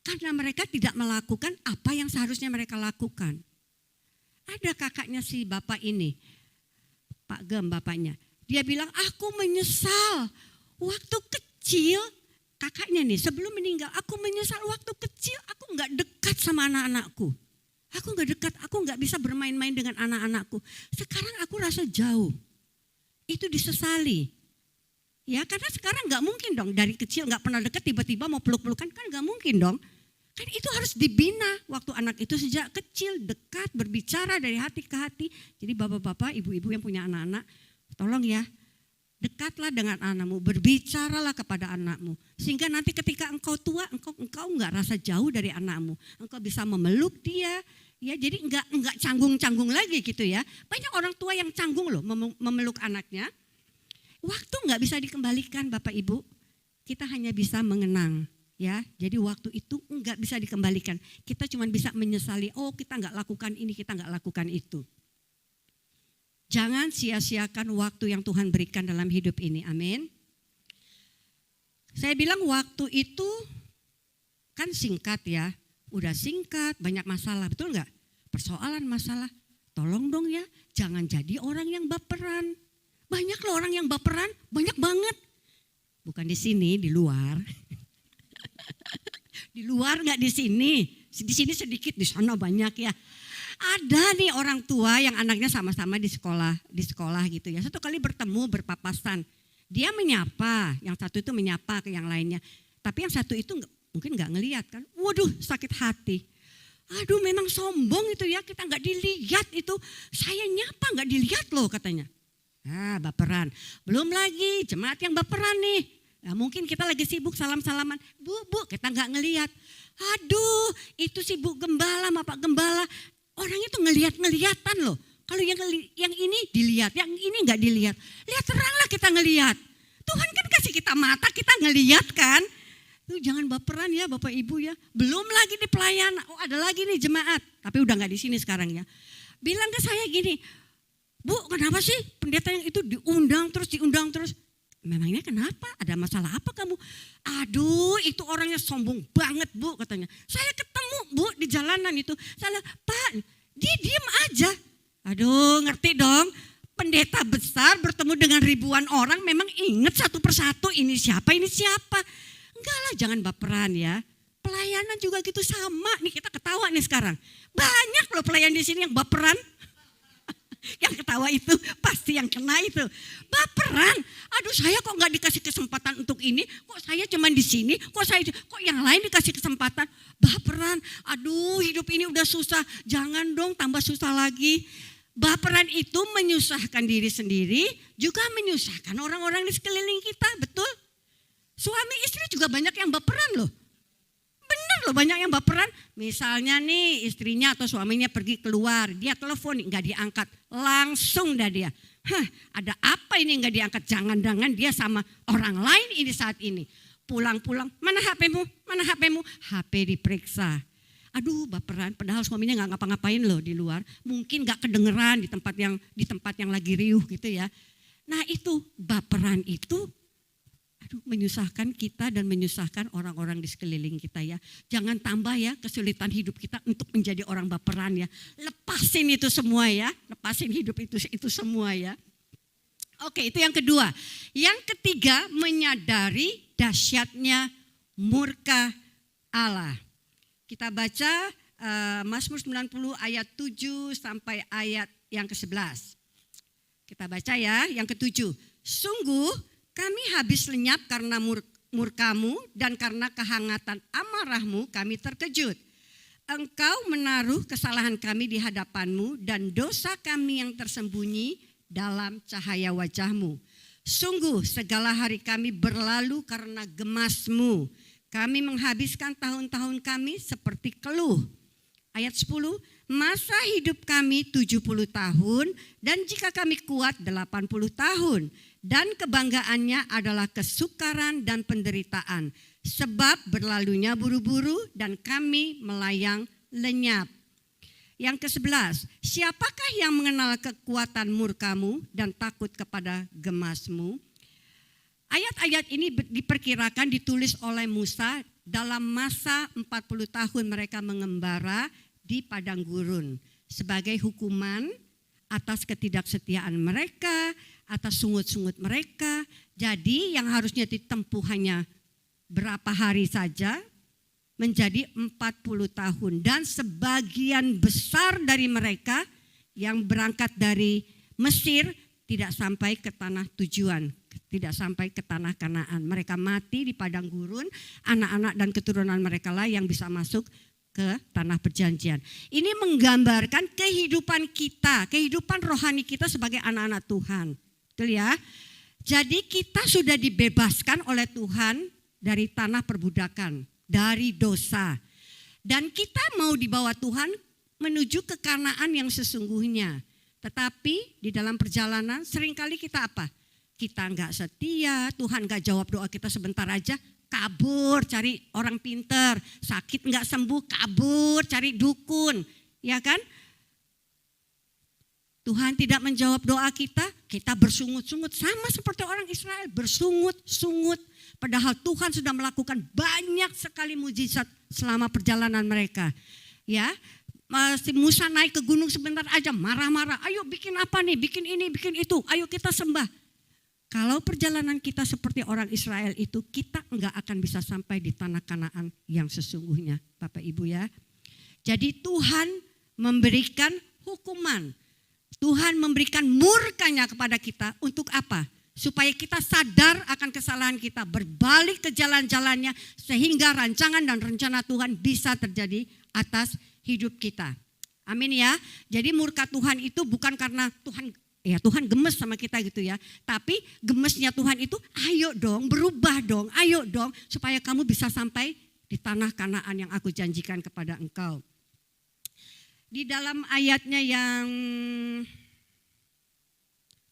karena mereka tidak melakukan apa yang seharusnya mereka lakukan. Ada kakaknya si bapak ini, Pak Gem bapaknya. Dia bilang, aku menyesal waktu kecil, kakaknya nih sebelum meninggal, aku menyesal waktu kecil aku gak dekat sama anak-anakku. Aku gak dekat, aku gak bisa bermain-main dengan anak-anakku. Sekarang aku rasa jauh. Itu disesali. Ya karena sekarang nggak mungkin dong dari kecil nggak pernah deket tiba-tiba mau peluk-pelukan kan nggak mungkin dong. Kan itu harus dibina waktu anak itu sejak kecil dekat berbicara dari hati ke hati. Jadi bapak-bapak, ibu-ibu yang punya anak-anak, tolong ya dekatlah dengan anakmu, berbicaralah kepada anakmu. Sehingga nanti ketika engkau tua, engkau nggak rasa jauh dari anakmu. Engkau bisa memeluk dia, ya jadi nggak canggung-canggung lagi gitu ya. Banyak orang tua yang canggung loh memeluk anaknya. Waktu nggak bisa dikembalikan Bapak Ibu, kita hanya bisa mengenang. Ya, jadi waktu itu enggak bisa dikembalikan. Kita cuma bisa menyesali, oh kita enggak lakukan ini, kita enggak lakukan itu. Jangan sia-siakan waktu yang Tuhan berikan dalam hidup ini, amin. Saya bilang waktu itu kan singkat ya, udah singkat, banyak masalah, betul enggak? Persoalan masalah, tolong dong ya, jangan jadi orang yang baperan. Banyak loh orang yang baperan, banyak banget. Bukan di sini, di luar. Di luar nggak di sini sedikit, di sana banyak ya. Ada nih orang tua yang anaknya sama-sama di sekolah gitu ya. Satu kali bertemu berpapasan, dia menyapa, yang satu itu menyapa ke yang lainnya. Tapi yang satu itu mungkin nggak ngelihat kan. Waduh sakit hati. Aduh memang sombong itu ya, kita nggak dilihat itu. Saya nyapa nggak dilihat loh katanya. Nah baperan. Belum lagi jemaat yang baperan nih. Nah, mungkin kita lagi sibuk salam-salaman, bu kita nggak ngelihat. Aduh itu si Bu Gembala sama Pak Gembala, orangnya tuh ngelihat-ngeliatan loh. Kalau yang ini dilihat, yang ini nggak dilihat. Lihat teranglah kita ngelihat. Tuhan kan kasih kita mata, kita ngelihat kan. Tuh jangan baperan ya Bapak Ibu ya. Belum lagi di pelayanan, oh ada lagi nih jemaat, tapi udah nggak di sini sekarang ya. Bilang ke saya gini, Bu kenapa sih pendeta yang itu diundang terus? Memangnya kenapa? Ada masalah apa kamu? Aduh itu orangnya sombong banget Bu katanya. Saya ketemu Bu di jalanan itu. Saya Pak dia diem aja. Aduh ngerti dong. Pendeta besar bertemu dengan ribuan orang memang ingat satu persatu ini siapa. Enggak lah jangan baperan ya. Pelayanan juga gitu sama. Nih kita ketawa nih sekarang. Banyak loh pelayan di sini yang baperan. Yang ketawa itu pasti yang kena itu baperan. Aduh saya kok nggak dikasih kesempatan untuk ini, kok saya cuman di sini, kok yang lain dikasih kesempatan. Baperan. Aduh hidup ini udah susah, jangan dong tambah susah lagi. Baperan itu menyusahkan diri sendiri, juga menyusahkan orang-orang di sekeliling kita, betul? Suami istri juga banyak yang baperan loh. Benar loh banyak yang baperan. Misalnya nih istrinya atau suaminya pergi keluar, dia telepon nggak diangkat, langsung dah dia. Ada apa ini nggak diangkat? Jangan-jangan dia sama orang lain ini saat ini. Pulang-pulang, mana HP-mu? HP diperiksa. Aduh baperan, padahal suaminya nggak ngapa-ngapain loh di luar. Mungkin nggak kedengeran di tempat yang lagi riuh gitu ya. Nah itu baperan itu. Aduh, menyusahkan kita dan menyusahkan orang-orang di sekeliling kita ya. Jangan tambah ya kesulitan hidup kita untuk menjadi orang baperan ya. Lepasin itu semua ya. Lepasin hidup itu semua ya. Oke, itu yang kedua. Yang ketiga, menyadari dahsyatnya murka Allah. Kita baca Mazmur 90 ayat 7 sampai ayat yang ke-11. Kita baca ya, yang ke-7. Sungguh kami habis lenyap karena murkamu dan karena kehangatan amarahmu kami terkejut. Engkau menaruh kesalahan kami di hadapanmu dan dosa kami yang tersembunyi dalam cahaya wajahmu. Sungguh segala hari kami berlalu karena gemasmu. Kami menghabiskan tahun-tahun kami seperti keluh. Ayat 10, masa hidup kami 70 tahun dan jika kami kuat 80 tahun. Dan kebanggaannya adalah kesukaran dan penderitaan. Sebab berlalunya buru-buru dan kami melayang lenyap. Yang ke-11, siapakah yang mengenal kekuatan murkamu dan takut kepada gemasmu? Ayat-ayat ini diperkirakan ditulis oleh Musa dalam masa 40 tahun mereka mengembara di padang gurun. Sebagai hukuman atas ketidaksetiaan mereka, atas sungut-sungut mereka. Jadi yang harusnya ditempuh hanya berapa hari saja menjadi 40 tahun. Dan sebagian besar dari mereka yang berangkat dari Mesir tidak sampai ke tanah tujuan, tidak sampai ke tanah Kanaan. Mereka mati di padang gurun, anak-anak dan keturunan mereka lah yang bisa masuk ke tanah perjanjian. Ini menggambarkan kehidupan kita, kehidupan rohani kita sebagai anak-anak Tuhan. Betul ya? Jadi kita sudah dibebaskan oleh Tuhan dari tanah perbudakan, dari dosa. Dan kita mau dibawa Tuhan menuju ke Kanaan yang sesungguhnya. Tetapi di dalam perjalanan seringkali kita apa? Kita enggak setia, Tuhan enggak jawab doa kita sebentar aja, kabur cari orang pinter, sakit enggak sembuh, kabur cari dukun, ya kan? Tuhan tidak menjawab doa kita, kita bersungut-sungut sama seperti orang Israel, bersungut-sungut. Padahal Tuhan sudah melakukan banyak sekali mujizat selama perjalanan mereka. Ya, Musa naik ke gunung sebentar aja marah-marah, ayo bikin apa nih, bikin ini, bikin itu, ayo kita sembah. Kalau perjalanan kita seperti orang Israel itu, kita enggak akan bisa sampai di tanah Kanaan yang sesungguhnya, Bapak Ibu ya. Jadi Tuhan memberikan hukuman, Tuhan memberikan murkanya kepada kita untuk apa? Supaya kita sadar akan kesalahan kita, berbalik ke jalan-jalannya sehingga rancangan dan rencana Tuhan bisa terjadi atas hidup kita. Amin ya. Jadi murka Tuhan itu bukan karena Tuhan gemes sama kita gitu ya. Tapi gemesnya Tuhan itu ayo dong, berubah dong, ayo dong supaya kamu bisa sampai di tanah Kanaan yang aku janjikan kepada engkau. Di dalam ayatnya yang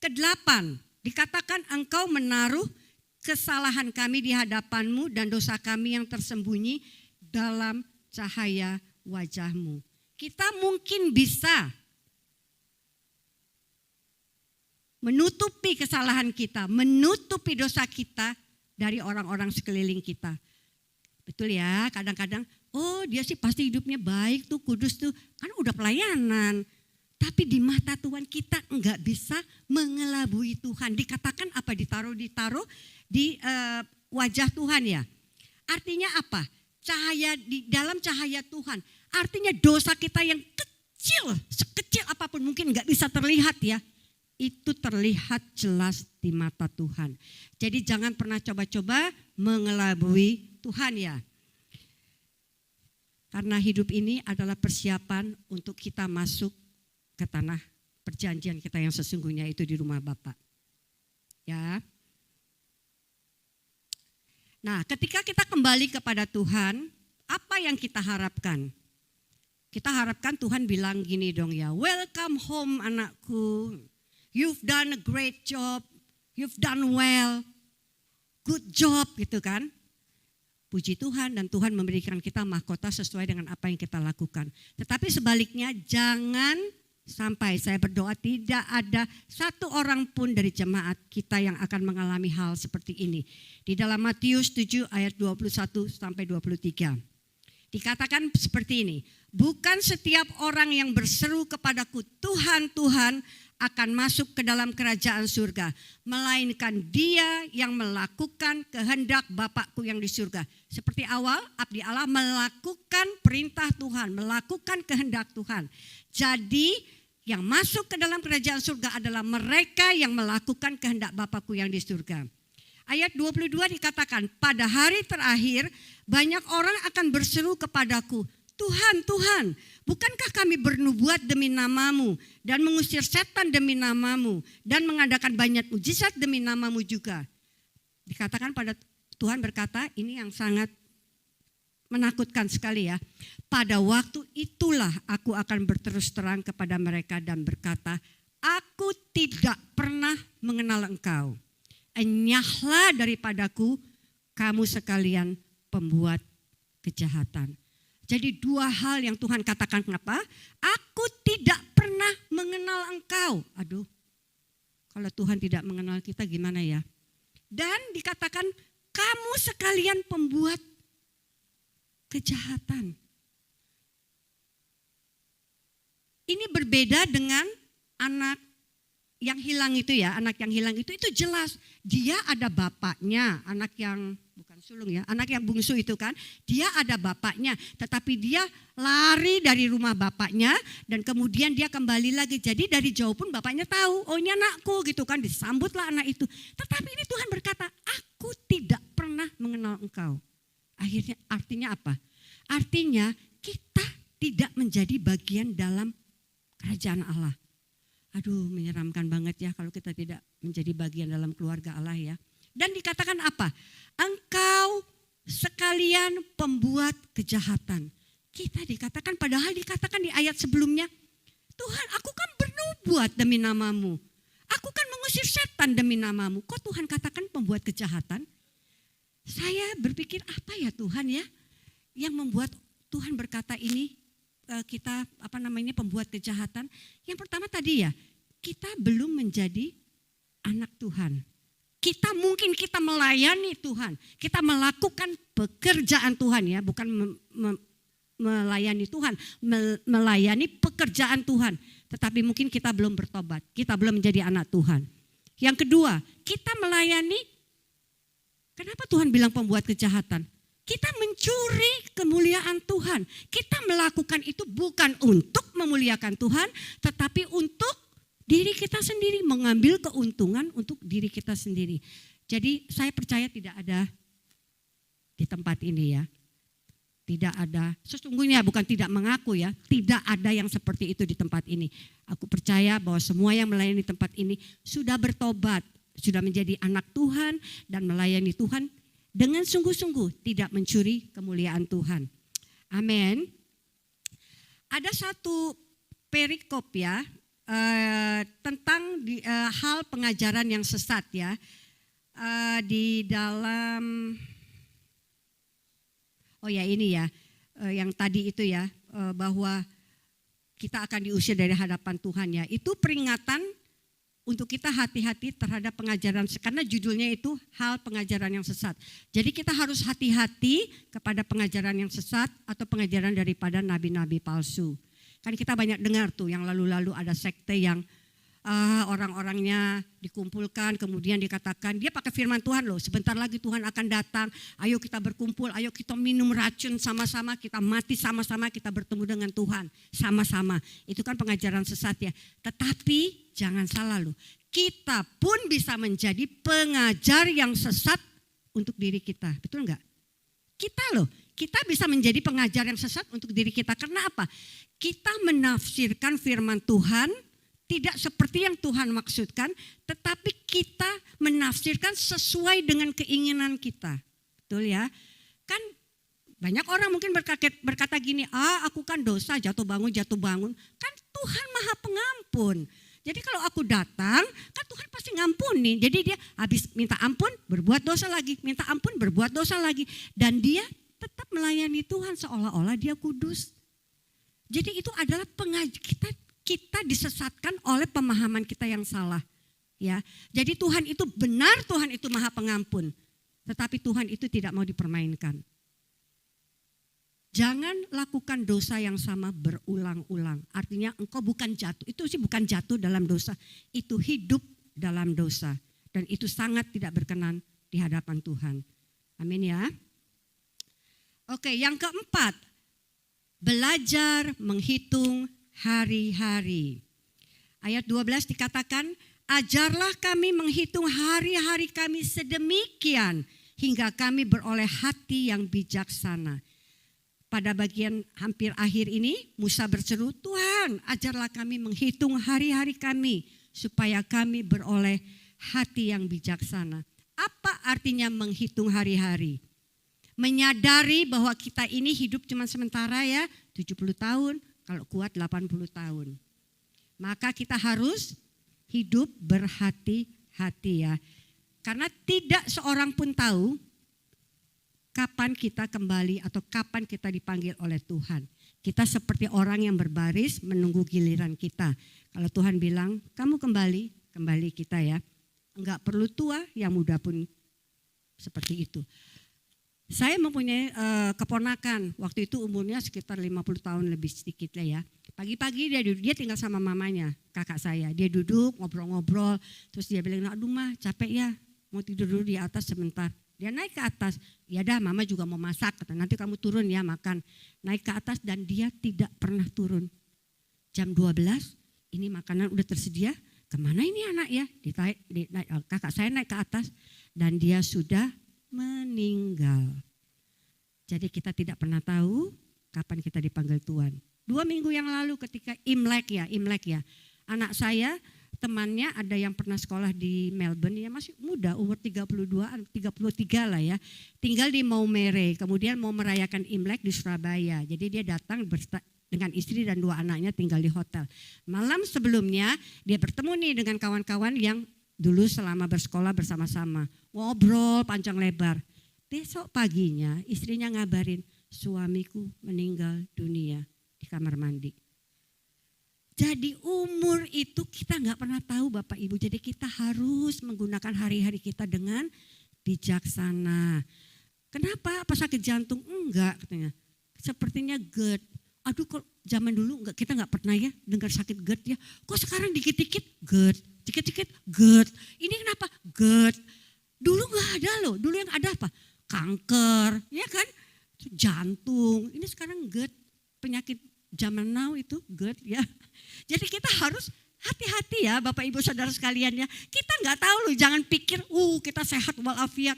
ke-8 dikatakan engkau menaruh kesalahan kami di hadapanmu dan dosa kami yang tersembunyi dalam cahaya wajahmu. Kita mungkin bisa menutupi kesalahan kita, menutupi dosa kita dari orang-orang sekeliling kita. Betul ya, kadang-kadang, oh dia sih pasti hidupnya baik tuh, kudus tuh, kan udah pelayanan. Tapi di mata Tuhan kita enggak bisa mengelabui Tuhan. Dikatakan apa? Ditaruh di wajah Tuhan ya. Artinya apa? Cahaya di dalam cahaya Tuhan. Artinya dosa kita yang kecil, sekecil apapun mungkin enggak bisa terlihat ya. Itu terlihat jelas di mata Tuhan. Jadi jangan pernah coba-coba mengelabui Tuhan ya. Karena hidup ini adalah persiapan untuk kita masuk ke tanah perjanjian kita yang sesungguhnya itu di rumah Bapa. Ya. Nah, ketika kita kembali kepada Tuhan, apa yang kita harapkan? Kita harapkan Tuhan bilang gini dong ya, welcome home anakku. You've done a great job, you've done well, good job gitu kan. Puji Tuhan dan Tuhan memberikan kita mahkota sesuai dengan apa yang kita lakukan. Tetapi sebaliknya jangan sampai saya berdoa tidak ada satu orang pun dari jemaat kita yang akan mengalami hal seperti ini. Di dalam Matius 7 ayat 21 sampai 23. Dikatakan seperti ini, bukan setiap orang yang berseru kepadaku Tuhan, Tuhan akan masuk ke dalam kerajaan surga, melainkan dia yang melakukan kehendak Bapakku yang di surga. Seperti awal, abdi Allah melakukan perintah Tuhan, melakukan kehendak Tuhan. Jadi yang masuk ke dalam kerajaan surga adalah mereka yang melakukan kehendak Bapakku yang di surga. Ayat 22 dikatakan, pada hari terakhir banyak orang akan berseru kepadaku, Tuhan, Tuhan, bukankah kami bernubuat demi namamu dan mengusir setan demi namamu dan mengadakan banyak mujizat demi namamu juga. Dikatakan pada Tuhan berkata, ini yang sangat menakutkan sekali ya. Pada waktu itulah aku akan berterus terang kepada mereka dan berkata, aku tidak pernah mengenal engkau. Enyahlah daripadaku kamu sekalian pembuat kejahatan. Jadi dua hal yang Tuhan katakan kenapa? Aku tidak pernah mengenal engkau. Aduh, kalau Tuhan tidak mengenal kita gimana ya? Dan dikatakan kamu sekalian pembuat kejahatan. Ini berbeda dengan anak yang hilang itu ya. Anak yang hilang itu jelas. Dia ada bapaknya, anak yang bukan sulung ya, anak yang bungsu itu kan, dia ada bapaknya, tetapi dia lari dari rumah bapaknya dan kemudian dia kembali lagi. Jadi dari jauh pun bapaknya tahu, oh ini anakku gitu kan, disambutlah anak itu. Tetapi ini Tuhan berkata, aku tidak pernah mengenal engkau. Akhirnya artinya apa? Artinya kita tidak menjadi bagian dalam kerajaan Allah. Aduh, menyeramkan banget ya kalau kita tidak menjadi bagian dalam keluarga Allah ya. Dan dikatakan apa? Engkau sekalian pembuat kejahatan. Kita dikatakan, padahal dikatakan di ayat sebelumnya, Tuhan aku kan bernubuat demi namamu. Aku kan mengusir setan demi namamu. Kok Tuhan katakan pembuat kejahatan? Saya berpikir apa ya Tuhan ya, yang membuat Tuhan berkata ini kita pembuat kejahatan. Yang pertama tadi ya, kita belum menjadi anak Tuhan. Kita melayani Tuhan, kita melakukan pekerjaan Tuhan ya, bukan melayani Tuhan, melayani pekerjaan Tuhan. Tetapi mungkin kita belum bertobat, kita belum menjadi anak Tuhan. Yang kedua, kita melayani, kenapa Tuhan bilang pembuat kejahatan? Kita mencuri kemuliaan Tuhan. Kita melakukan itu bukan untuk memuliakan Tuhan, tetapi untuk diri kita sendiri, mengambil keuntungan untuk diri kita sendiri. Jadi saya percaya tidak ada di tempat ini ya. Tidak ada, sesungguhnya bukan tidak mengaku ya, tidak ada yang seperti itu di tempat ini. Aku percaya bahwa semua yang melayani tempat ini sudah bertobat, sudah menjadi anak Tuhan dan melayani Tuhan dengan sungguh-sungguh, tidak mencuri kemuliaan Tuhan. Amin. Ada satu perikop ya, tentang hal pengajaran yang sesat ya, di dalam, oh ya ini ya, yang tadi itu ya, bahwa kita akan diusir dari hadapan Tuhan ya, itu peringatan untuk kita hati-hati terhadap pengajaran, karena judulnya itu hal pengajaran yang sesat. Jadi kita harus hati-hati kepada pengajaran yang sesat atau pengajaran daripada nabi-nabi palsu. Kan kita banyak dengar tuh yang lalu-lalu ada sekte yang orang-orangnya dikumpulkan, kemudian dikatakan dia pakai firman Tuhan loh, sebentar lagi Tuhan akan datang, ayo kita berkumpul, ayo kita minum racun sama-sama, kita mati sama-sama, kita bertemu dengan Tuhan sama-sama. Itu kan pengajaran sesat ya. Tetapi jangan salah loh, kita pun bisa menjadi pengajar yang sesat untuk diri kita, betul enggak? Kita bisa menjadi pengajar yang sesat untuk diri kita. Karena apa? Kita menafsirkan firman Tuhan tidak seperti yang Tuhan maksudkan, tetapi kita menafsirkan sesuai dengan keinginan kita. Betul ya? Kan banyak orang mungkin berkata gini, aku kan dosa, jatuh bangun. Kan Tuhan Maha Pengampun. Jadi kalau aku datang, kan Tuhan pasti ngampuni. Jadi dia habis minta ampun, berbuat dosa lagi. Minta ampun, berbuat dosa lagi. Dan dia tetap melayani Tuhan seolah-olah dia kudus. Jadi itu adalah kita disesatkan oleh pemahaman kita yang salah. Ya, jadi Tuhan itu benar, Tuhan itu Maha Pengampun. Tetapi Tuhan itu tidak mau dipermainkan. Jangan lakukan dosa yang sama berulang-ulang. Artinya engkau bukan jatuh, itu sih bukan jatuh dalam dosa, itu hidup dalam dosa. Dan itu sangat tidak berkenan di hadapan Tuhan. Amin ya. Oke, yang keempat, belajar menghitung hari-hari. Ayat 12 dikatakan, ajarlah kami menghitung hari-hari kami sedemikian hingga kami beroleh hati yang bijaksana. Pada bagian hampir akhir ini Musa berseru, Tuhan ajarlah kami menghitung hari-hari kami supaya kami beroleh hati yang bijaksana. Apa artinya menghitung hari-hari? Menyadari bahwa kita ini hidup cuma sementara ya, 70 tahun, kalau kuat 80 tahun. Maka kita harus hidup berhati-hati ya. Karena tidak seorang pun tahu kapan kita kembali atau kapan kita dipanggil oleh Tuhan. Kita seperti orang yang berbaris menunggu giliran kita. Kalau Tuhan bilang, kamu kembali kita ya. Enggak perlu tua, yang muda pun seperti itu. Saya mempunyai keponakan, waktu itu umurnya sekitar 50 tahun lebih sedikit lah ya. Pagi-pagi dia tinggal sama mamanya, kakak saya. Dia duduk ngobrol-ngobrol, terus dia bilang, aduh mah capek ya, mau tidur dulu di atas sebentar. Dia naik ke atas, ya dah mama juga mau masak, kata, nanti kamu turun ya makan. Naik ke atas dan dia tidak pernah turun. Jam 12, ini makanan udah tersedia, kemana ini anak ya? Kakak saya naik ke atas dan dia sudah meninggal. Jadi kita tidak pernah tahu kapan kita dipanggil Tuhan. 2 minggu yang lalu ketika Imlek ya, anak saya temannya ada yang pernah sekolah di Melbourne, ya masih muda, umur 33 lah ya. Tinggal di Maumere, kemudian mau merayakan Imlek di Surabaya. Jadi dia datang dengan istri dan 2 anaknya tinggal di hotel. Malam sebelumnya dia bertemu nih dengan kawan-kawan yang dulu selama bersekolah bersama-sama. Ngobrol panjang lebar. Besok paginya istrinya ngabarin, suamiku meninggal dunia di kamar mandi. Jadi umur itu kita nggak pernah tahu Bapak Ibu. Jadi kita harus menggunakan hari-hari kita dengan bijaksana. Kenapa? Apa sakit jantung? Enggak katanya. Sepertinya GERD. Aduh kok zaman dulu kita nggak pernah ya dengar sakit GERD ya. Kok sekarang dikit-dikit GERD, dikit-dikit GERD. Ini kenapa? GERD. Dulu nggak ada loh. Dulu yang ada apa? Kanker, ya kan? Jantung. Ini sekarang GERD. Penyakit zaman now itu GERD ya. Jadi kita harus hati-hati ya Bapak Ibu Saudara sekalian ya. Kita nggak tahu loh, jangan pikir kita sehat walafiat.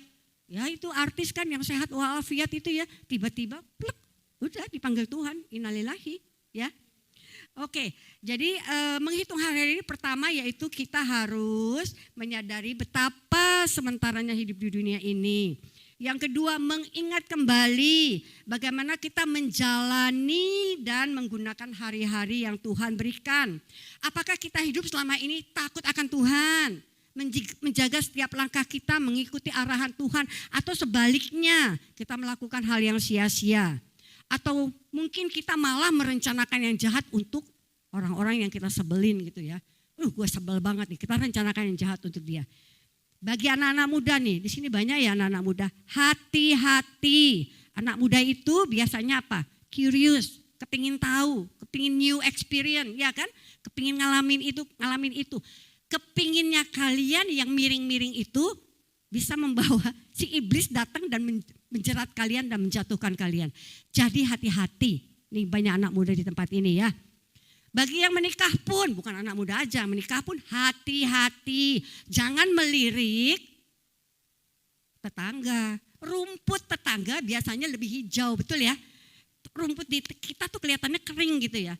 Ya itu artis kan yang sehat walafiat itu ya. Tiba-tiba plek, udah dipanggil Tuhan, innalillahi ya. Oke, jadi menghitung hari ini pertama yaitu kita harus menyadari betapa sementaranya hidup di dunia ini. Yang kedua, mengingat kembali bagaimana kita menjalani dan menggunakan hari-hari yang Tuhan berikan. Apakah kita hidup selama ini takut akan Tuhan? Menjaga setiap langkah kita mengikuti arahan Tuhan. Atau sebaliknya kita melakukan hal yang sia-sia. Atau mungkin kita malah merencanakan yang jahat untuk orang-orang yang kita sebelin gitu ya. Gue sebel banget nih, kita rencanakan yang jahat untuk dia. Bagi anak-anak muda nih, di sini banyak ya anak-anak muda. Hati-hati. Anak muda itu biasanya apa? Curious, kepingin tahu, kepingin new experience, ya kan? Kepingin ngalamin itu. Kepinginnya kalian yang miring-miring itu bisa membawa si iblis datang dan menjerat kalian dan menjatuhkan kalian. Jadi hati-hati. Nih banyak anak muda di tempat ini ya. Bagi yang menikah pun, bukan anak muda aja, menikah pun hati-hati. Jangan melirik tetangga. Rumput tetangga biasanya lebih hijau, betul ya? Rumput di kita tuh kelihatannya kering gitu ya.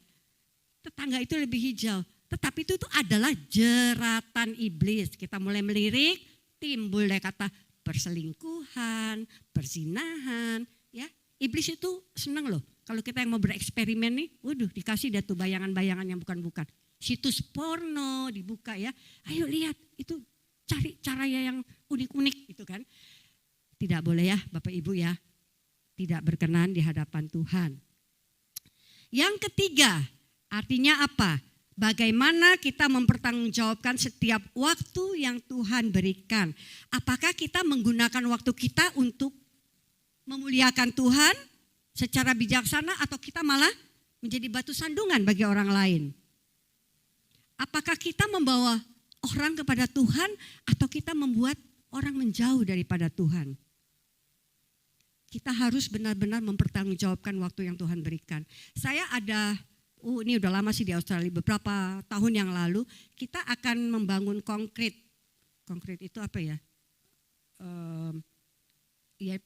Tetangga itu lebih hijau. Tetapi itu tuh adalah jeratan iblis. Kita mulai melirik, timbul deh kata perselingkuhan, perzinahan. Ya, iblis itu senang loh. Kalau kita yang mau bereksperimen nih, waduh dikasih dah tuh bayangan-bayangan yang bukan-bukan. Situs porno dibuka ya, ayo lihat itu cari cara yang unik-unik gitu kan. Tidak boleh ya Bapak Ibu ya, tidak berkenan di hadapan Tuhan. Yang ketiga, artinya apa? Bagaimana kita mempertanggungjawabkan setiap waktu yang Tuhan berikan. Apakah kita menggunakan waktu kita untuk memuliakan Tuhan secara bijaksana atau kita malah menjadi batu sandungan bagi orang lain? Apakah kita membawa orang kepada Tuhan atau kita membuat orang menjauh daripada Tuhan? Kita harus benar-benar mempertanggungjawabkan waktu yang Tuhan berikan. Saya ada, ini udah lama sih di Australia, beberapa tahun yang lalu kita akan membangun konkrit. Konkrit itu apa ya? Ya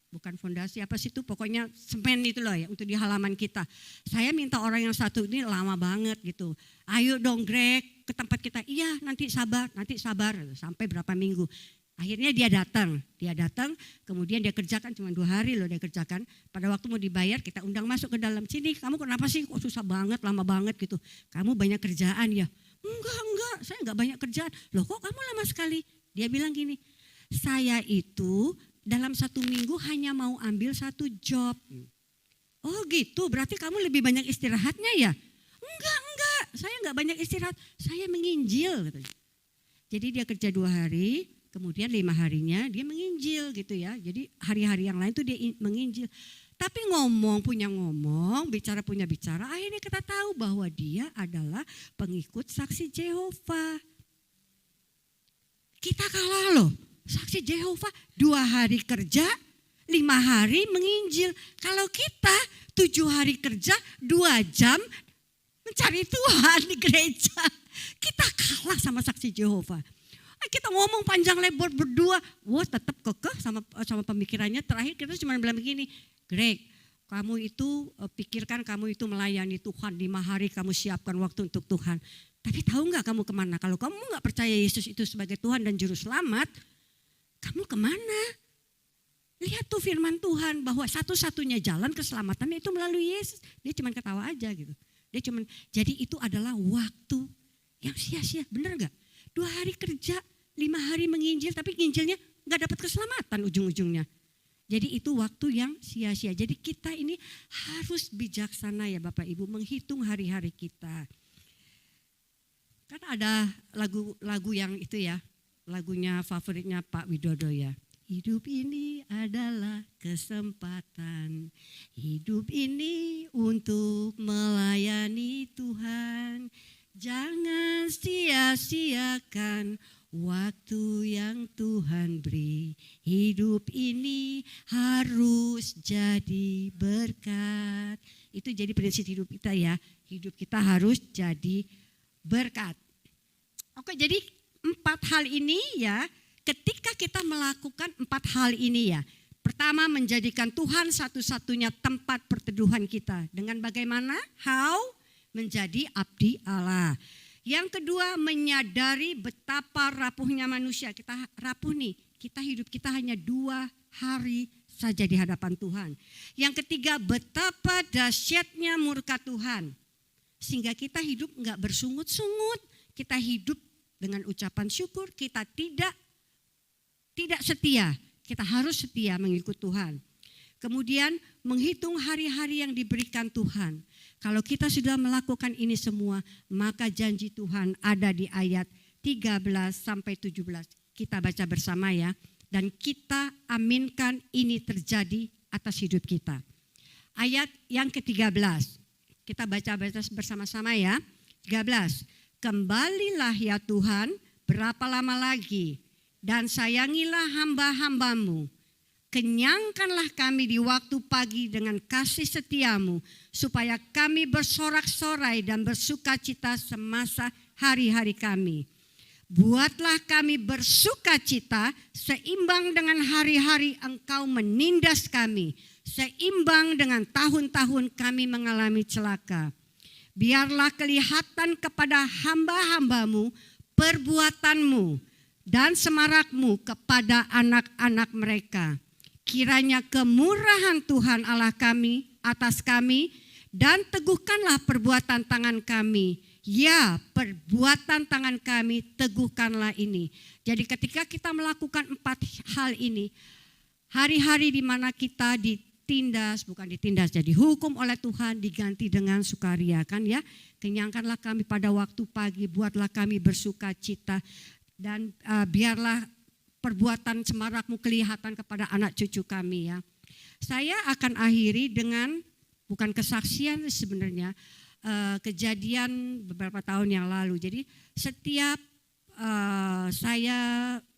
bukan fondasi apa sih itu, pokoknya semen itu loh ya untuk di halaman kita. Saya minta orang yang satu ini lama banget gitu. Ayo dong Greg ke tempat kita. Iya nanti sabar sampai berapa minggu. Akhirnya dia datang, kemudian dia kerjakan cuma 2 hari loh dia kerjakan. Pada waktu mau dibayar kita undang masuk ke dalam sini. Kamu kenapa sih kok susah banget, lama banget gitu. Kamu banyak kerjaan ya? Enggak, saya enggak banyak kerjaan. Loh kok kamu lama sekali? Dia bilang gini, saya itu dalam 1 minggu hanya mau ambil 1 job. Oh gitu, berarti kamu lebih banyak istirahatnya ya? Enggak, saya enggak banyak istirahat, saya menginjil. Jadi dia kerja 2 hari, kemudian 5 harinya dia menginjil gitu ya. Jadi hari-hari yang lain tuh dia menginjil. Tapi bicara punya bicara, akhirnya kita tahu bahwa dia adalah pengikut saksi Jehovah. Kita kalah loh. Saksi Yehova 2 hari kerja, 5 hari menginjil. Kalau kita 7 hari kerja, 2 jam mencari Tuhan di gereja. Kita kalah sama saksi Yehova. Kita ngomong panjang lebar berdua, wah tetap kekeh sama pemikirannya. Terakhir kita cuma bilang begini, Greg, kamu itu pikirkan kamu itu melayani Tuhan 5 hari kamu siapkan waktu untuk Tuhan. Tapi tahu nggak kamu kemana? Kalau kamu nggak percaya Yesus itu sebagai Tuhan dan Juru Selamat, kamu kemana? Lihat tuh firman Tuhan bahwa satu-satunya jalan keselamatan itu melalui Yesus. Dia cuma ketawa aja gitu. Jadi itu adalah waktu yang sia-sia, benar nggak? 2 hari kerja, 5 hari menginjil, tapi nginjilnya nggak dapat keselamatan ujung-ujungnya. Jadi itu waktu yang sia-sia. Jadi kita ini harus bijaksana ya Bapak Ibu, menghitung hari-hari kita. Kan ada lagu yang itu ya, lagunya favoritnya Pak Widodo ya. Hidup ini adalah kesempatan, hidup ini untuk melayani Tuhan. Jangan sia-siakan waktu yang Tuhan beri. Hidup ini harus jadi berkat. Itu jadi prinsip hidup kita ya. Hidup kita harus jadi berkat. Oke, jadi 4 hal ini ya. Ketika kita melakukan 4 hal ini ya. Pertama, menjadikan Tuhan satu-satunya tempat perteduhan kita. Dengan bagaimana? How? Menjadi abdi Allah. Yang kedua, menyadari betapa rapuhnya manusia. Kita rapuh nih, hidup kita hanya 2 hari saja di hadapan Tuhan. Yang ketiga, betapa dahsyatnya murka Tuhan. Sehingga kita hidup enggak bersungut-sungut, kita hidup dengan ucapan syukur, kita tidak setia, kita harus setia mengikut Tuhan. Kemudian menghitung hari-hari yang diberikan Tuhan. Kalau kita sudah melakukan ini semua, maka janji Tuhan ada di ayat 13 sampai 17. Kita baca bersama ya. Dan kita aminkan ini terjadi atas hidup kita. Ayat yang ke-13. Kita baca bersama-sama ya. 13. Kembalilah ya Tuhan, berapa lama lagi? Dan sayangilah hamba-hambamu. Kenyangkanlah kami di waktu pagi dengan kasih setiamu, supaya kami bersorak-sorai dan bersuka cita semasa hari-hari kami. Buatlah kami bersuka cita seimbang dengan hari-hari Engkau menindas kami, seimbang dengan tahun-tahun kami mengalami celaka. Biarlah kelihatan kepada hamba-hambamu perbuatanmu dan semarakmu kepada anak-anak mereka. Kiranya kemurahan Tuhan Allah kami atas kami dan teguhkanlah perbuatan tangan kami. Ya, perbuatan tangan kami teguhkanlah ini. Jadi ketika kita melakukan 4 hal ini, hari-hari di mana kita bukan ditindas, jadi hukum oleh Tuhan diganti dengan sukaria kan ya. Kenyangkanlah kami pada waktu pagi, buatlah kami bersuka cita dan biarlah perbuatan semarakmu kelihatan kepada anak cucu kami ya. Saya akan akhiri dengan bukan kesaksian sebenarnya, kejadian beberapa tahun yang lalu. Jadi setiap saya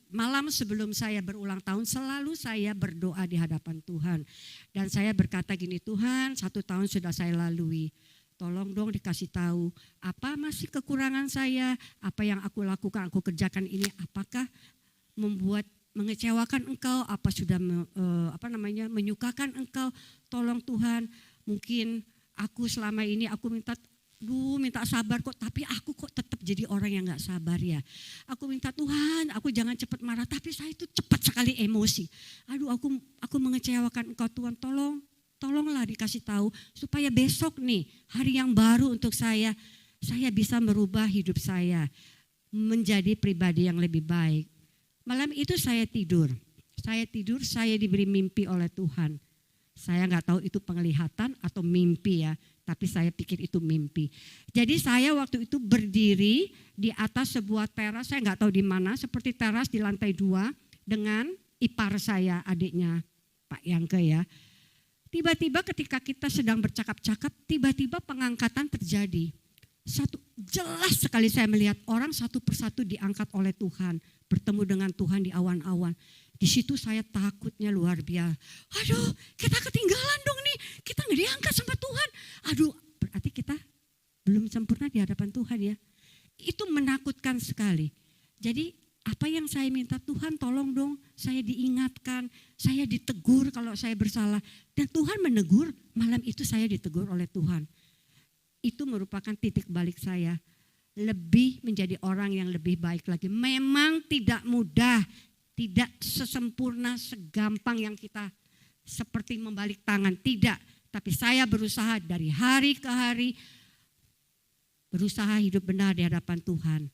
malam sebelum saya berulang tahun selalu saya berdoa di hadapan Tuhan. Dan saya berkata gini, Tuhan 1 tahun sudah saya lalui. Tolong dong dikasih tahu apa masih kekurangan saya, apa yang aku lakukan, aku kerjakan ini, apakah mengecewakan Engkau, apa sudah menyukakan Engkau. Tolong Tuhan, mungkin aku selama ini aku minta sabar kok, tapi aku kok tetap jadi orang yang gak sabar ya. Aku minta Tuhan, aku jangan cepat marah, tapi saya itu cepat sekali emosi. Aduh, aku mengecewakan Engkau Tuhan, tolonglah dikasih tahu supaya besok nih hari yang baru untuk saya bisa merubah hidup saya menjadi pribadi yang lebih baik. Malam itu saya tidur, saya diberi mimpi oleh Tuhan. Saya gak tahu itu penglihatan atau mimpi ya, tapi saya pikir itu mimpi. Jadi saya waktu itu berdiri di atas sebuah teras, saya gak tahu di mana, seperti teras di lantai 2 dengan ipar saya, adiknya Pak Yangke ya. Tiba-tiba ketika kita sedang bercakap-cakap, tiba-tiba pengangkatan terjadi. Jelas sekali saya melihat orang satu persatu diangkat oleh Tuhan. bertemu dengan Tuhan di awan-awan. Di situ saya takutnya luar biasa. Aduh, kita ketinggalan dong nih. Kita nggak diangkat sama Tuhan. Aduh, berarti kita belum sempurna di hadapan Tuhan ya. Itu menakutkan sekali. Jadi apa yang saya minta, Tuhan tolong dong saya diingatkan, saya ditegur kalau saya bersalah. Dan Tuhan menegur, malam itu saya ditegur oleh Tuhan. Itu merupakan titik balik saya. Lebih menjadi orang yang lebih baik lagi. Memang tidak mudah, tidak sesempurna, segampang yang kita seperti membalik tangan. Tidak, tapi saya berusaha dari hari ke hari, berusaha hidup benar di hadapan Tuhan.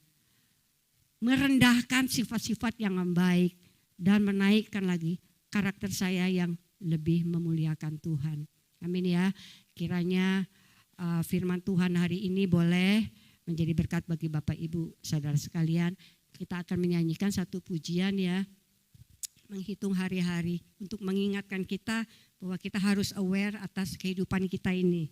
Merendahkan sifat-sifat yang baik dan menaikkan lagi karakter saya yang lebih memuliakan Tuhan. Amin ya. Kiranya firman Tuhan hari ini boleh menjadi berkat bagi Bapak Ibu saudara sekalian. Kita akan menyanyikan satu pujian ya. Menghitung hari-hari untuk mengingatkan kita bahwa kita harus aware atas kehidupan kita ini.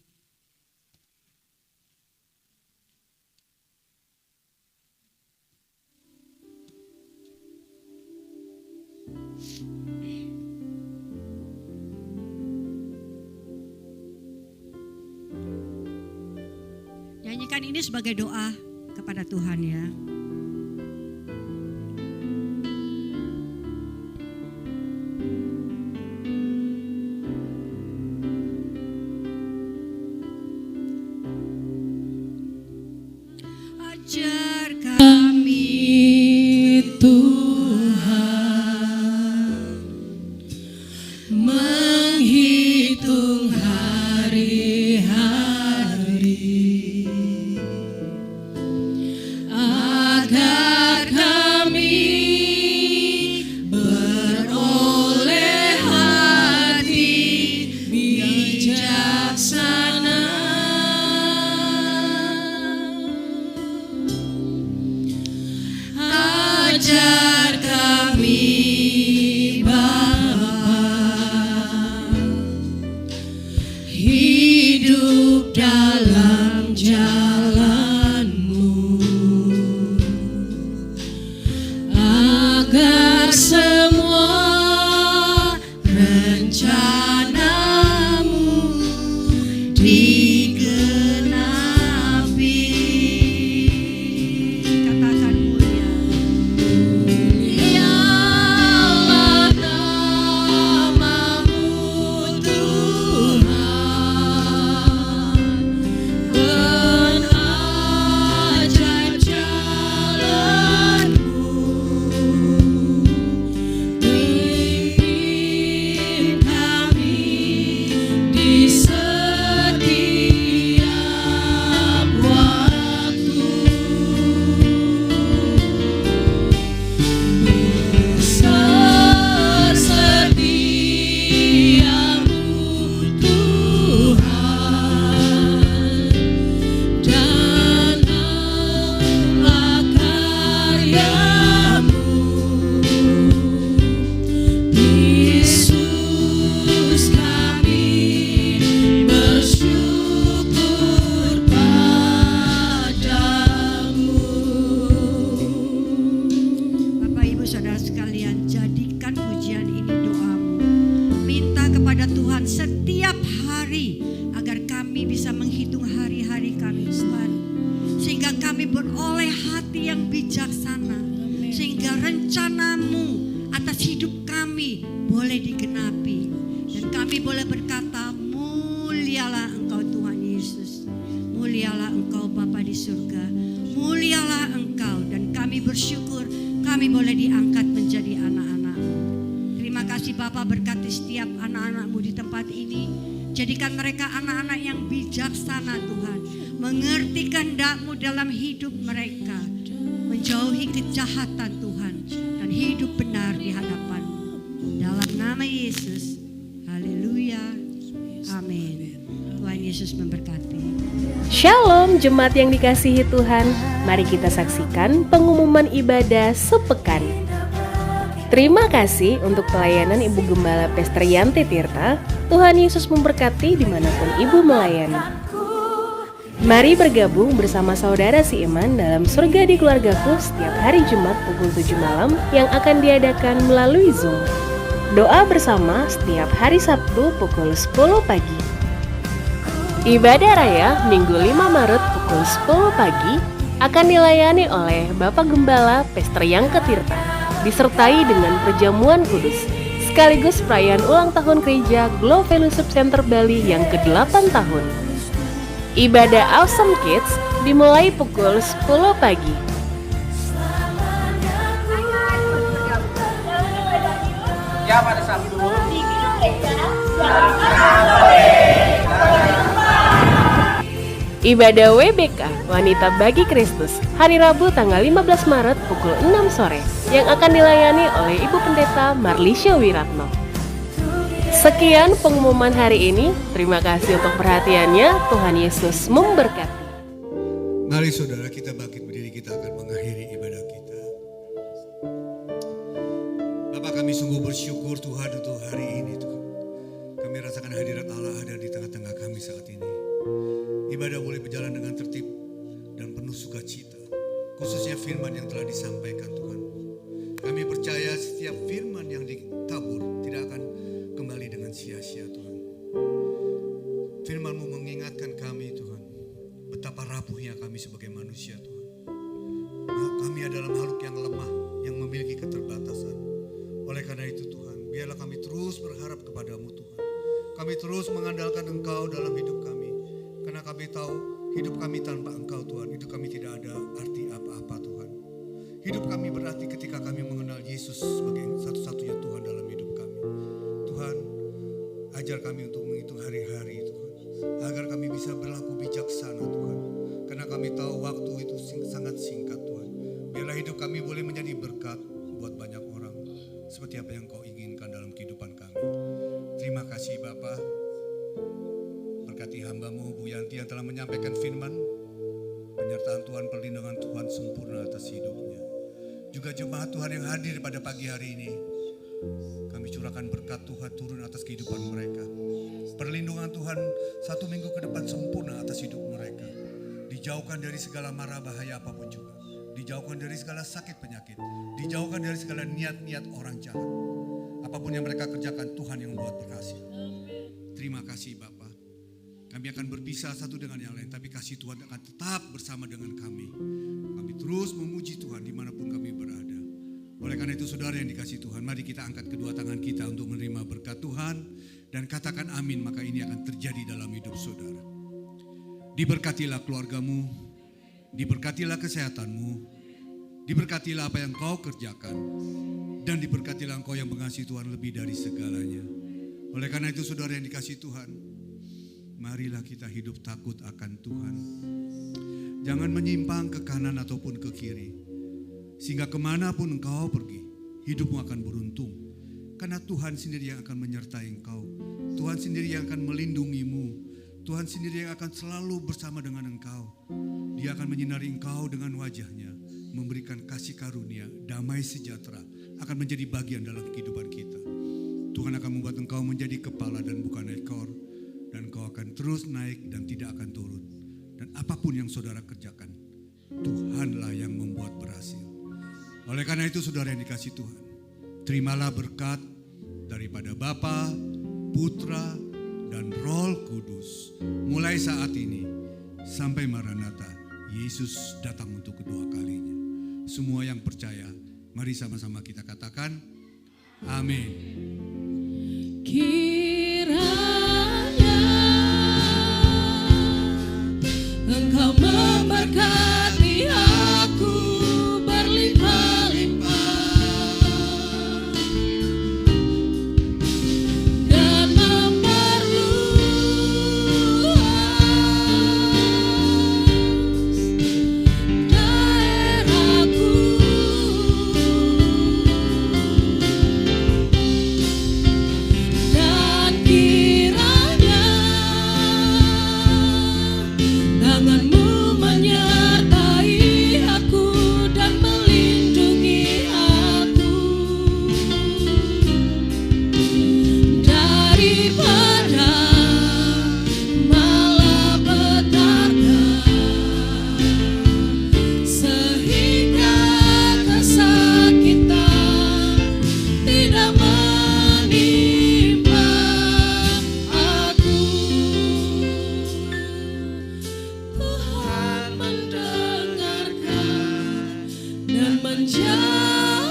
Nyanyikan ini sebagai doa kepada Tuhan ya. Ajar kami Tuhan menghitung hari-hari agar kami beroleh hati bijaksana. Ajar kami Bapa hidup dalam jalan-Mu, agar semua rencana-Mu digenapi. Katakan mulia. Mulialah nama-Mu Tuhan, benajaib jalan-Mu, pimpin kami di setiap waktu. Besar setiamu Tuhan, dan Allah karya-Mu. Yesus kami bersyukur padamu. Bapak Ibu saudara sekalian, jadikan pujian ini doamu. Minta kepada Tuhan setiap hari agar kami bisa menghitung hari-hari kami Tuhan. Sehingga kami beroleh hati yang bijaksana. Sehingga rencana-Mu atas hidup kami boleh digenapi. Dan kami boleh berkata, mulialah Engkau Tuhan Yesus. Mulialah Engkau Bapa di surga. Mulialah Engkau, dan kami bersyukur kami boleh diangkat menjadi anak-anak-Mu. Terima kasih Bapa, berkati setiap anak-anak-Mu di tempat ini. Jadikan mereka anak-anak yang bijaksana Tuhan. Mengerti kehendak-Mu dalam hidup mereka. Menjauhi kejahatan Tuhan. Dan hidup benar di hadapan-Mu. Dalam nama Yesus. Haleluya. Amin. Tuhan Yesus memberkati. Shalom jemaat yang dikasihi Tuhan, mari kita saksikan pengumuman ibadah sepekan. Terima kasih untuk pelayanan Ibu Gembala Pester Yanti Tirta. Tuhan Yesus memberkati dimanapun Ibu melayani. Mari bergabung bersama saudara si Iman dalam Surga di Keluargaku setiap hari Jumat pukul 7 malam yang akan diadakan melalui Zoom. Doa bersama setiap hari Sabtu pukul 10 pagi. Ibadah Raya Minggu 5 Maret pukul 10 pagi akan dilayani oleh Bapak Gembala Pester Yang Ketirta, disertai dengan perjamuan kudus, sekaligus perayaan ulang tahun gereja Glow Fellowship Center Bali yang ke-8 tahun. Ibadah Awesome Kids dimulai pukul 10 pagi. Ya pada Sabtu. Ibadah WBK Wanita Bagi Kristus hari Rabu tanggal 15 Maret pukul 6 sore yang akan dilayani oleh Ibu Pendeta Marlisha Wiratno. Sekian pengumuman hari ini. Terima kasih untuk perhatiannya. Tuhan Yesus memberkati. Mari saudara kita bangkit berdiri, kita akan mengakhiri ibadah kita. Bapak, kami sungguh bersyukur Tuhan untuk hari ini Tuhan. Kami rasakan hadirat Allah ada di tengah-tengah kami saat ini. Ibadah boleh berjalan dengan tertib dan penuh sukacita. Khususnya firman yang telah disampaikan Tuhan. Kami percaya setiap firman yang ditabur tidak akan kembali dengan sia-sia Tuhan. Firman-Mu mengingatkan kami Tuhan, betapa rapuhnya kami sebagai manusia Tuhan. Kami adalah makhluk yang lemah, yang memiliki keterbatasan. Oleh karena itu Tuhan, biarlah kami terus berharap kepadamu Tuhan. Kami terus mengandalkan Engkau dalam hidup kami. Karena kami tahu hidup kami tanpa Engkau Tuhan, hidup kami tidak ada arti apa-apa Tuhan. Hidup kami berarti ketika kami mengenal Yesus sebagai satu-satunya Tuhan dalam hidup kami. Tuhan, ajar kami untuk menghitung hari-hari Tuhan, agar kami bisa berlaku bijaksana Tuhan. Karena kami tahu waktu itu sangat singkat Tuhan. Biarlah hidup kami boleh menjadi berkat buat banyak orang, seperti apa yang Kau inginkan dalam kehidupan kami. Terima kasih Bapa. Berkati hamba-Mu Bu Yanti yang telah menyampaikan firman. Penyertaan Tuhan, perlindungan Tuhan sempurna atas hidupnya. Juga jemaat Tuhan yang hadir pada pagi hari ini, kami curahkan berkat Tuhan turun atas kehidupan mereka. Perlindungan Tuhan 1 minggu ke depan sempurna atas hidup mereka. Dijauhkan dari segala mara bahaya apapun juga. Dijauhkan dari segala sakit penyakit. Dijauhkan dari segala niat-niat orang jahat. Apapun yang mereka kerjakan, Tuhan yang membuat berhasil. Terima kasih Bapa. Kami akan berpisah satu dengan yang lain, tapi kasih Tuhan akan tetap bersama dengan kami. Kami terus memuji Tuhan dimanapun kami berada. Oleh karena itu saudara yang dikasihi Tuhan, mari kita angkat kedua tangan kita untuk menerima berkat Tuhan. Dan katakan amin, maka ini akan terjadi dalam hidup saudara. Diberkatilah keluargamu, diberkatilah kesehatanmu, diberkatilah apa yang kau kerjakan, dan diberkatilah engkau yang mengasihi Tuhan lebih dari segalanya. Oleh karena itu saudara yang dikasihi Tuhan, marilah kita hidup takut akan Tuhan. Jangan menyimpang ke kanan ataupun ke kiri. Sehingga kemanapun engkau pergi, hidupmu akan beruntung. Karena Tuhan sendiri yang akan menyertai engkau. Tuhan sendiri yang akan melindungimu. Tuhan sendiri yang akan selalu bersama dengan engkau. Dia akan menyinari engkau dengan wajahnya. Memberikan kasih karunia, damai sejahtera. Akan menjadi bagian dalam kehidupan kita. Tuhan akan membuat engkau menjadi kepala dan bukan ekor. Dan engkau akan terus naik dan tidak akan turun. Dan apapun yang saudara kerjakan, Tuhanlah yang membuat berhasil. Oleh karena itu saudara yang dikasihi Tuhan, terimalah berkat daripada Bapa, Putra, dan Roh Kudus. Mulai saat ini sampai Maranatha, Yesus datang untuk kedua kalinya. Semua yang percaya, mari sama-sama kita katakan, amin. Kiranya Engkau memberkati aku berlimpah-limpah dan memperluas daerahku, dan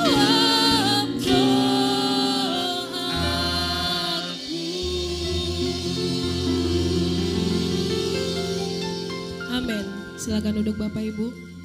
jawab doaku. Amin. Silakan duduk Bapak Ibu.